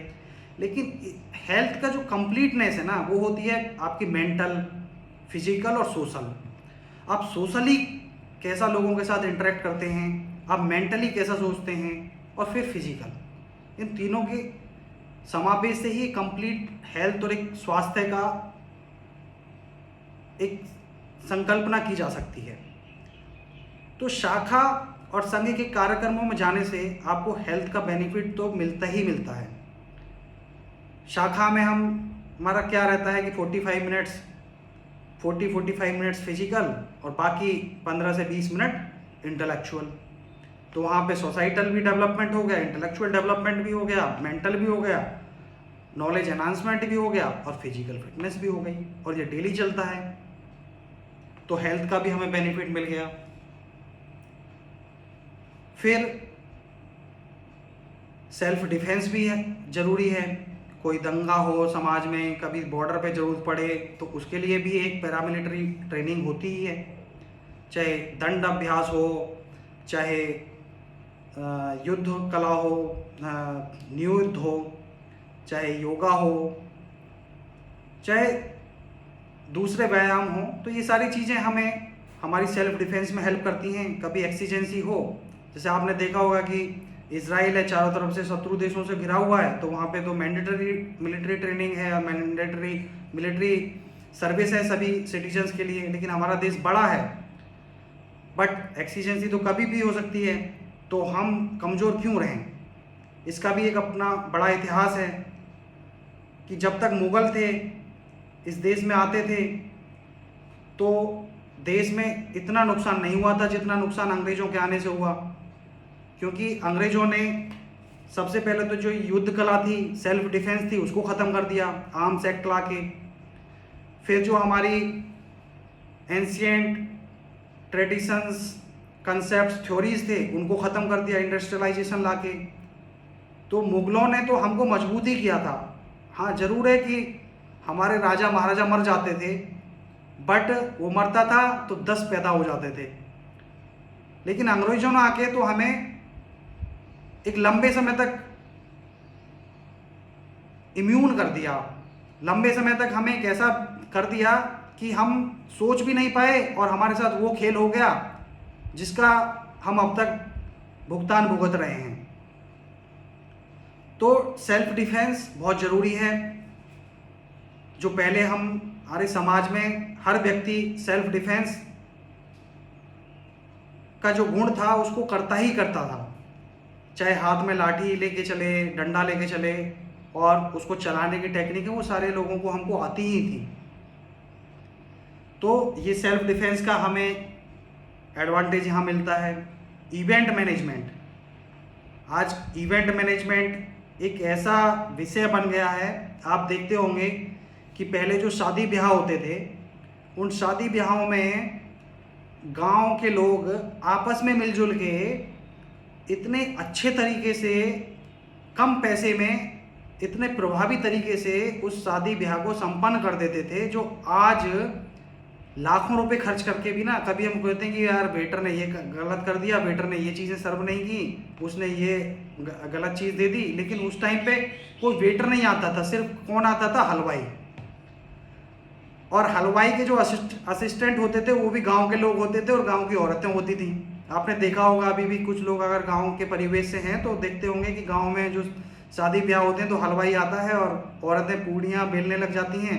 लेकिन हेल्थ का जो कंप्लीटनेस है ना वो होती है आपकी मेंटल, फिजिकल और सोशल। आप सोशली कैसा लोगों के साथ इंटरेक्ट करते हैं, आप मेंटली कैसा सोचते हैं, और फिर फिजिकल, इन तीनों के समावेश से ही कंप्लीट हेल्थ और एक स्वास्थ्य का एक संकल्पना की जा सकती है। तो शाखा और संघ के कार्यक्रमों में जाने से आपको हेल्थ का बेनिफिट तो मिलता ही मिलता है। शाखा में हमारा क्या रहता है कि 40-45 मिनट्स फिजिकल और बाकी 15 से 20 मिनट इंटेलेक्चुअल। तो वहाँ पे सोसाइटल भी डेवलपमेंट हो गया, इंटेलेक्चुअल डेवलपमेंट भी हो गया, मेंटल भी हो गया, नॉलेज एनहांसमेंट भी हो गया और फिजिकल फिटनेस भी हो गई, और ये डेली चलता है। तो हेल्थ का भी हमें बेनिफिट मिल गया। फिर सेल्फ डिफेंस भी है, ज़रूरी है। कोई दंगा हो समाज में, कभी बॉर्डर पे ज़रूरत पड़े तो उसके लिए भी एक पैरामिलिट्री ट्रेनिंग होती ही है, चाहे दंड अभ्यास हो, चाहे युद्ध कला हो, नियुद्ध हो, चाहे योगा हो, चाहे दूसरे व्यायाम हो। तो ये सारी चीज़ें हमें हमारी सेल्फ डिफेंस में हेल्प करती हैं। कभी एक्सीजेंसी हो, जैसे आपने देखा होगा कि इजराइल है चारों तरफ से शत्रु देशों से घिरा हुआ है, तो वहाँ पे तो मैंडेटरी मिलिट्री ट्रेनिंग है और मैंडेटरी मिलिट्री सर्विस है सभी सिटीजन्स के लिए। लेकिन हमारा देश बड़ा है, बट एक्सीजेंसी तो कभी भी हो सकती है, तो हम कमज़ोर क्यों रहें। इसका भी एक अपना बड़ा इतिहास है कि जब तक मुग़ल थे इस देश में आते थे तो देश में इतना नुकसान नहीं हुआ था जितना नुकसान अंग्रेज़ों के आने से हुआ, क्योंकि अंग्रेज़ों ने सबसे पहले तो जो युद्ध कला थी, सेल्फ डिफेंस थी, उसको ख़त्म कर दिया आर्म्स एक्ट ला के। फिर जो हमारी एंशिएंट ट्रेडिशंस, कंसेप्ट, थ्योरीज थे, उनको ख़त्म कर दिया इंडस्ट्रियलाइजेशन ला के। तो मुग़लों ने तो हमको मजबूत ही किया था। हाँ, ज़रूर है कि हमारे राजा महाराजा मर जाते थे, बट वो मरता था तो 10 पैदा हो जाते थे। लेकिन अंग्रेज़ों ने आके तो हमें एक लंबे समय तक इम्यून कर दिया, लंबे समय तक हमें एक ऐसा कर दिया कि हम सोच भी नहीं पाए और हमारे साथ वो खेल हो गया जिसका हम अब तक भुगतान भुगत रहे हैं। तो सेल्फ डिफेंस बहुत ज़रूरी है। जो पहले हमारे समाज में हर व्यक्ति सेल्फ डिफेंस का जो गुण था उसको करता ही करता था, चाहे हाथ में लाठी लेके चले, डंडा लेके चले, और उसको चलाने की टेक्निक है वो सारे लोगों को हमको आती ही थी। तो ये सेल्फ डिफेंस का हमें एडवांटेज यहाँ मिलता है। इवेंट मैनेजमेंट, आज इवेंट मैनेजमेंट एक ऐसा विषय बन गया है। आप देखते होंगे कि पहले जो शादी ब्याह होते थे, उन शादी ब्याहों में गांव के लोग आपस में मिलजुल के इतने अच्छे तरीके से, कम पैसे में, इतने प्रभावी तरीके से उस शादी ब्याह को संपन्न कर देते थे, जो आज लाखों रुपए खर्च करके भी ना, कभी हम कहते हैं कि यार वेटर ने ये गलत कर दिया, वेटर ने ये चीज़ें सर्व नहीं की, उसने ये गलत चीज़ दे दी। लेकिन उस टाइम पे कोई वेटर नहीं आता था, सिर्फ कौन आता था? हलवाई। और हलवाई के जो असिस्टेंट होते थे वो भी गांव के लोग होते थे और गांव की औरतें होती थी। आपने देखा होगा, अभी भी कुछ लोग अगर गांव के परिवेश से हैं तो देखते होंगे कि गांव में जो शादी ब्याह होते हैं तो हलवाई आता है और औरतें पूड़ियाँ बेलने लग जाती हैं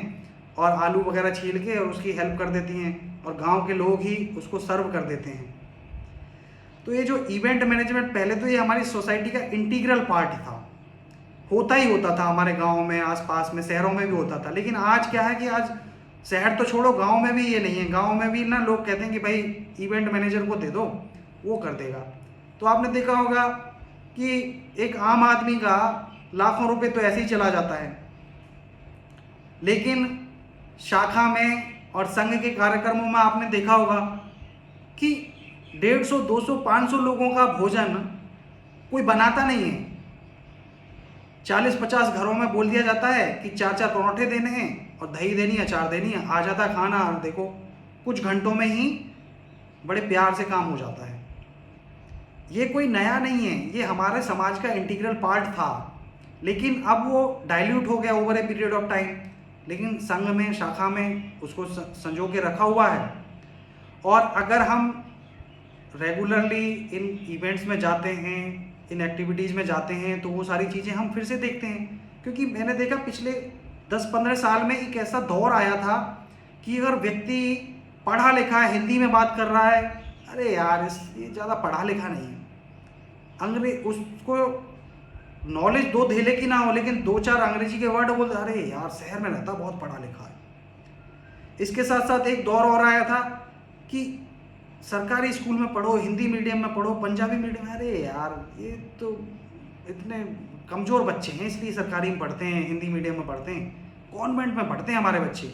और आलू वगैरह छील के और उसकी हेल्प कर देती हैं, और गांव के लोग ही उसको सर्व कर देते हैं। तो ये जो इवेंट मैनेजमेंट, पहले तो ये हमारी सोसाइटी का इंटीग्रल पार्ट था, होता ही होता था हमारे गाँव में, आसपास में, शहरों में भी होता था। लेकिन आज क्या है कि आज शहर तो छोड़ो, गांव में भी ये नहीं है। गांव में भी ना लोग कहते हैं कि भाई इवेंट मैनेजर को दे दो, वो कर देगा। तो आपने देखा होगा कि एक आम आदमी का लाखों रुपए तो ऐसे ही चला जाता है, लेकिन शाखा में और संघ के कार्यक्रमों में आपने देखा होगा कि 150, 200, 500 लोगों का भोजन कोई बनाता नहीं है। 40-50 घरों में बोल दिया जाता है कि 4-4 परोठे देने हैं और दही देनी है, अचार देनी है, आ जाता खाना, और देखो कुछ घंटों में ही बड़े प्यार से काम हो जाता है। ये कोई नया नहीं है, ये हमारे समाज का इंटीग्रल पार्ट था, लेकिन अब वो डाइल्यूट हो गया over a period of time. लेकिन संघ में, शाखा में उसको संजो के रखा हुआ है। और अगर हम रेगुलरली इन इवेंट्स में जाते हैं, इन एक्टिविटीज़ में जाते हैं, तो वो सारी चीज़ें हम फिर से देखते हैं। क्योंकि मैंने देखा पिछले 10-15 साल में एक ऐसा दौर आया था कि अगर व्यक्ति पढ़ा लिखा है, हिंदी में बात कर रहा है, अरे यार ये ज़्यादा पढ़ा लिखा नहीं है, अंग्रेज उसको नॉलेज दो धेले की ना हो, लेकिन 2-4 अंग्रेजी के वर्ड बोलते, अरे यार शहर में रहता, बहुत पढ़ा लिखा है। इसके साथ साथ एक दौर और आया था कि सरकारी स्कूल में पढ़ो, हिंदी मीडियम में पढ़ो, पंजाबी मीडियम में, अरे यार ये तो इतने कमज़ोर बच्चे हैं इसलिए सरकारी में पढ़ते हैं, हिंदी मीडियम में पढ़ते हैं, कॉन्वेंट में पढ़ते हैं हमारे बच्चे।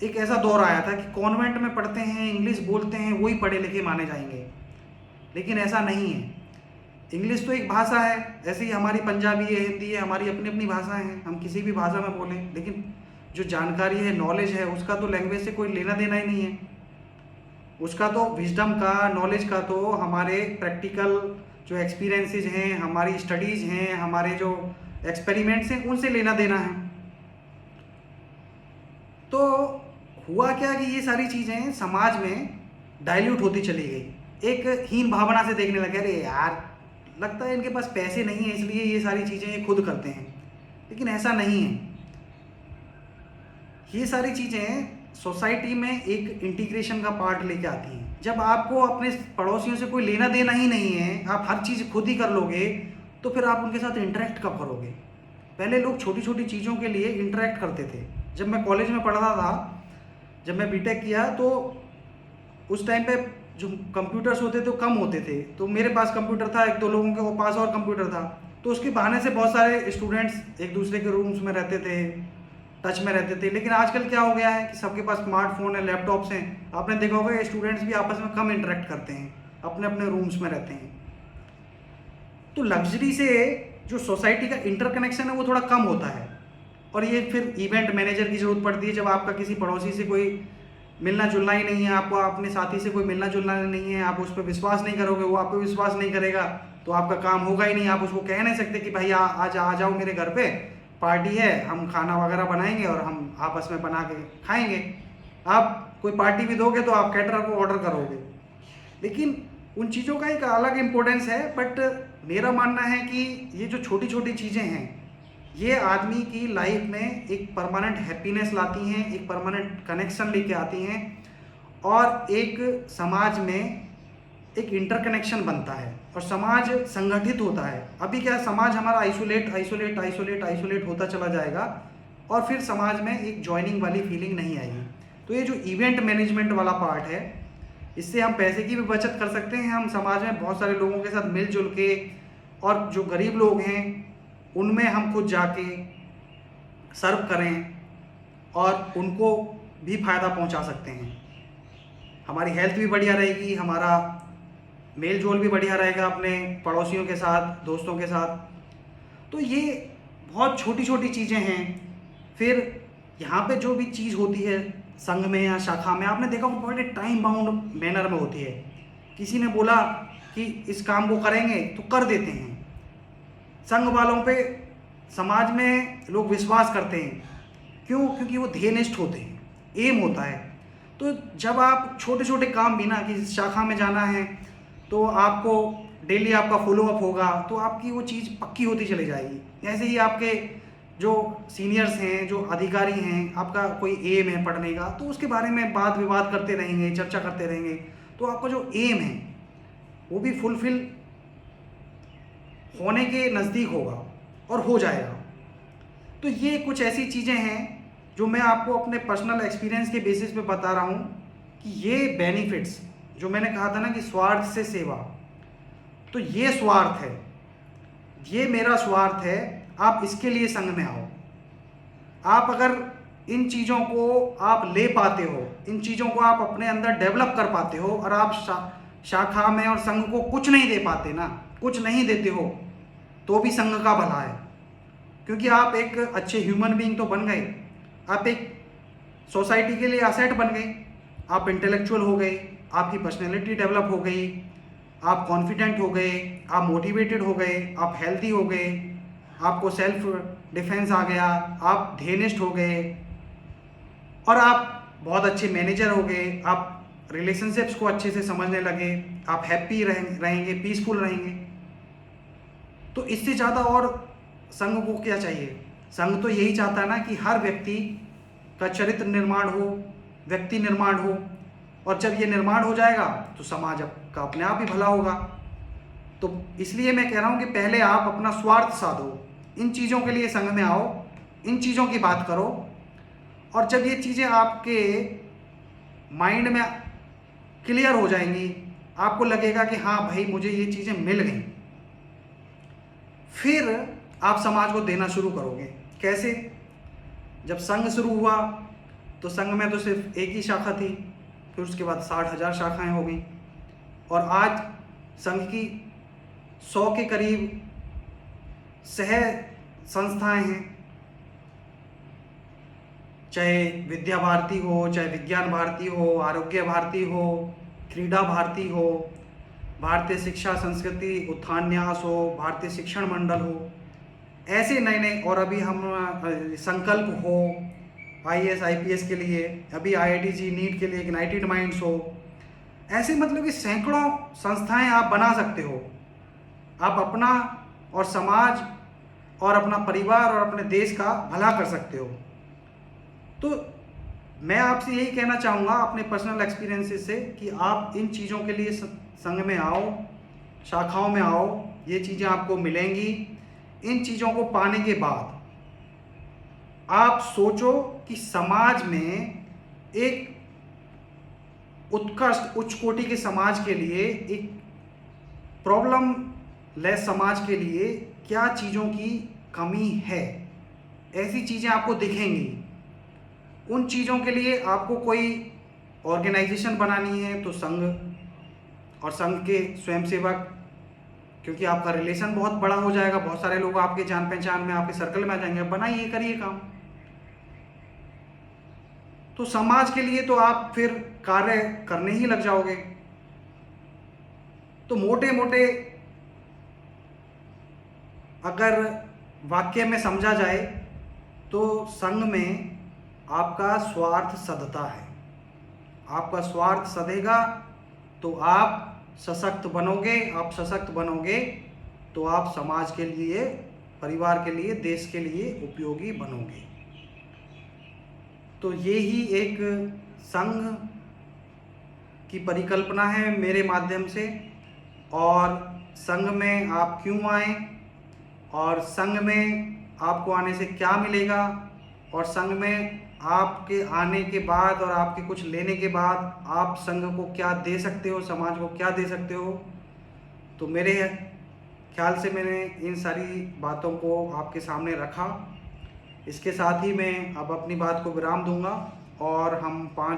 एक ऐसा दौर आया था कि कॉन्वेंट में पढ़ते हैं, इंग्लिश बोलते हैं, वही पढ़े लिखे माने जाएंगे। लेकिन ऐसा नहीं है। इंग्लिश तो एक भाषा है, ऐसे ही हमारी पंजाबी है, हिंदी है, हमारी अपनी अपनी भाषाएं हैं, हम किसी भी भाषा में बोलें, लेकिन जो जानकारी है, नॉलेज है, उसका तो लैंग्वेज से कोई लेना देना ही नहीं है। उसका तो विजडम का, नॉलेज का तो हमारे प्रैक्टिकल जो एक्सपीरियंसेस हैं, हमारी स्टडीज़ हैं, हमारे जो एक्सपेरिमेंट्स हैं, उनसे लेना देना है। तो हुआ क्या कि ये सारी चीज़ें समाज में डाइल्यूट होती चली गई, एक हीन भावना से देखने लगे, अरे यार लगता है इनके पास पैसे नहीं है इसलिए ये सारी चीज़ें ये खुद करते हैं। लेकिन ऐसा नहीं है। ये सारी चीज़ें सोसाइटी में एक इंटीग्रेशन का पार्ट लेके आती हैं। जब आपको अपने पड़ोसियों से कोई लेना देना ही नहीं है, आप हर चीज़ खुद ही कर लोगे, तो फिर आप उनके साथ इंटरेक्ट कब करोगे? पहले लोग छोटी छोटी चीज़ों के लिए इंटरेक्ट करते थे। जब मैं कॉलेज में पढ़ता था, जब मैं बीटेक किया, तो उस टाइम पे जो कंप्यूटर्स होते थे वो कम होते थे। तो मेरे पास कंप्यूटर था, एक दो लोगों के वो पास और कंप्यूटर था। तो उसके बहाने से बहुत सारे स्टूडेंट्स एक दूसरे के रूम्स में रहते थे, टच में रहते थे। लेकिन आजकल क्या हो गया है कि सबके पास स्मार्टफोन है, लैपटॉप्स हैं। आपने देखा होगा स्टूडेंट्स भी आपस में कम इंटरेक्ट करते हैं, अपने अपने रूम्स में रहते हैं। तो लग्जरी से जो सोसाइटी का इंटरकनेक्शन है वो थोड़ा कम होता है। और ये फिर इवेंट मैनेजर की ज़रूरत पड़ती है। जब आपका किसी पड़ोसी से कोई मिलना जुलना ही नहीं है, आपको अपने साथी से कोई मिलना जुलना नहीं है, आप उस पर विश्वास नहीं करोगे, वो आप पे विश्वास नहीं करेगा, तो आपका काम होगा ही नहीं। आप उसको कह नहीं सकते कि भाई आज आ जाओ मेरे घर पे, पार्टी है, हम खाना वगैरह बनाएंगे और हम आपस में बना के खाएंगे। आप कोई पार्टी भी दोगे तो आप कैटरर को ऑर्डर करोगे। लेकिन उन चीज़ों का एक अलग इम्पोर्टेंस है। बट मेरा मानना है कि ये जो छोटी छोटी चीज़ें हैं, ये आदमी की लाइफ में एक परमानेंट हैप्पीनेस लाती हैं, एक परमानेंट कनेक्शन लेके आती हैं, और एक समाज में एक इंटरकनेक्शन बनता है और समाज संगठित होता है। अभी क्या, समाज हमारा आइसोलेट आइसोलेट आइसोलेट आइसोलेट होता चला जाएगा और फिर समाज में एक जॉइनिंग वाली फीलिंग नहीं आएगी। तो ये जो इवेंट मैनेजमेंट वाला पार्ट है, इससे हम पैसे की भी बचत कर सकते हैं। हम समाज में बहुत सारे लोगों के साथ मिलजुल के, और जो गरीब लोग हैं उनमें हम खुद जाके सर्व करें और उनको भी फ़ायदा पहुंचा सकते हैं। हमारी हेल्थ भी बढ़िया रहेगी, हमारा मेल जोल भी बढ़िया रहेगा अपने पड़ोसियों के साथ, दोस्तों के साथ। तो ये बहुत छोटी छोटी चीज़ें हैं। फिर यहाँ पे जो भी चीज़ होती है संघ में या शाखा में, आपने देखा वो बड़े टाइम बाउंड मैनर में होती है। किसी ने बोला कि इस काम को करेंगे तो कर देते हैं। संघ वालों पे समाज में लोग विश्वास करते हैं। क्यों? क्योंकि वो ध्येयनिष्ठ होते हैं, एम होता है। तो जब आप छोटे छोटे काम भी ना, कि शाखा में जाना है तो आपको डेली आपका फॉलोअप होगा, तो आपकी वो चीज़ पक्की होती चली जाएगी। ऐसे ही आपके जो सीनियर्स हैं, जो अधिकारी हैं, आपका कोई एम है पढ़ने का, तो उसके बारे में वाद विवाद करते रहेंगे, चर्चा करते रहेंगे, तो आपका जो एम है वो भी फुलफिल होने के नज़दीक होगा और हो जाएगा। तो ये कुछ ऐसी चीज़ें हैं जो मैं आपको अपने पर्सनल एक्सपीरियंस के बेसिस पे बता रहा हूँ कि ये बेनिफिट्स, जो मैंने कहा था ना कि स्वार्थ से सेवा, तो ये स्वार्थ है, ये मेरा स्वार्थ है। आप इसके लिए संघ में आओ। आप अगर इन चीज़ों को आप ले पाते हो, इन चीज़ों को आप अपने अंदर डेवलप कर पाते हो, और आप शाखा में और संघ को कुछ नहीं दे पाते ना, कुछ नहीं देते हो, तो भी संघ का भला है। क्योंकि आप एक अच्छे ह्यूमन बीइंग तो बन गए, आप एक सोसाइटी के लिए असेट बन गए, आप इंटेलेक्चुअल हो गए, आपकी पर्सनैलिटी डेवलप हो गई, आप कॉन्फिडेंट हो गए, आप मोटिवेटेड हो गए, आप हेल्दी हो गए, आपको सेल्फ डिफेंस आ गया, आप ध्येयनिष्ठ हो गए, और आप बहुत अच्छे मैनेजर हो गए, आप रिलेशनशिप्स को अच्छे से समझने लगे, आप हैप्पी रहेंगे, पीसफुल रहेंगे। तो इससे ज़्यादा और संघ को क्या चाहिए? संघ तो यही चाहता है ना कि हर व्यक्ति का चरित्र निर्माण हो, व्यक्ति निर्माण हो, और जब ये निर्माण हो जाएगा तो समाज का अपने आप ही भला होगा। तो इसलिए मैं कह रहा हूँ कि पहले आप अपना स्वार्थ साधो, इन चीज़ों के लिए संघ में आओ, इन चीज़ों की बात करो, और जब ये चीज़ें आपके माइंड में क्लियर हो जाएंगी, आपको लगेगा कि हाँ भाई मुझे ये चीज़ें मिल गई, फिर आप समाज को देना शुरू करोगे। कैसे? जब संघ शुरू हुआ तो संघ में तो सिर्फ एक ही शाखा थी, फिर उसके बाद 60,000 शाखाएं हो गई, और आज संघ की 100 के करीब सह संस्थाएं हैं। चाहे विद्या भारती हो, चाहे विज्ञान भारती हो, आरोग्य भारती हो, क्रीड़ा भारती हो, भारतीय शिक्षा संस्कृति उत्थान न्यास हो, भारतीय शिक्षण मंडल हो, ऐसे नए नए, और अभी हम संकल्प हो IAS IPS के लिए, अभी IIT नीट के लिए यूनाइटेड माइंड्स हो, ऐसे मतलब कि सैकड़ों संस्थाएं आप बना सकते हो। आप अपना और समाज और अपना परिवार और अपने देश का भला कर सकते हो। तो मैं आपसे यही कहना चाहूँगा अपने पर्सनल एक्सपीरियंसेस से कि आप इन चीज़ों के लिए संघ में आओ, शाखाओं में आओ, ये चीज़ें आपको मिलेंगी। इन चीज़ों को पाने के बाद आप सोचो कि समाज में एक उत्कृष्ट उच्च कोटि के समाज के लिए, एक प्रॉब्लम लेस समाज के लिए क्या चीज़ों की कमी है। ऐसी चीज़ें आपको दिखेंगी। उन चीज़ों के लिए आपको कोई ऑर्गेनाइजेशन बनानी है तो संघ और संघ के स्वयंसेवक, क्योंकि आपका रिलेशन बहुत बड़ा हो जाएगा, बहुत सारे लोग आपके जान पहचान में, आपके सर्कल में आ जाएंगे, बनाइए, करिए काम। तो समाज के लिए तो आप फिर कार्य करने ही लग जाओगे। तो मोटे मोटे अगर वाक्य में समझा जाए तो संघ में आपका स्वार्थ सधता है। आपका स्वार्थ सधेगा तो आप सशक्त बनोगे। आप सशक्त बनोगे तो आप समाज के लिए, परिवार के लिए, देश के लिए उपयोगी बनोगे। तो ये ही एक संघ की परिकल्पना है मेरे माध्यम से। और संघ में आप क्यों आए, और संघ में आपको आने से क्या मिलेगा, और संघ में आपके आने के बाद और आपके कुछ लेने के बाद आप संघ को क्या दे सकते हो, समाज को क्या दे सकते हो। तो मेरे ख्याल से मैंने इन सारी बातों को आपके सामने रखा। इसके साथ ही मैं अब अपनी बात को विराम दूंगा और हम 5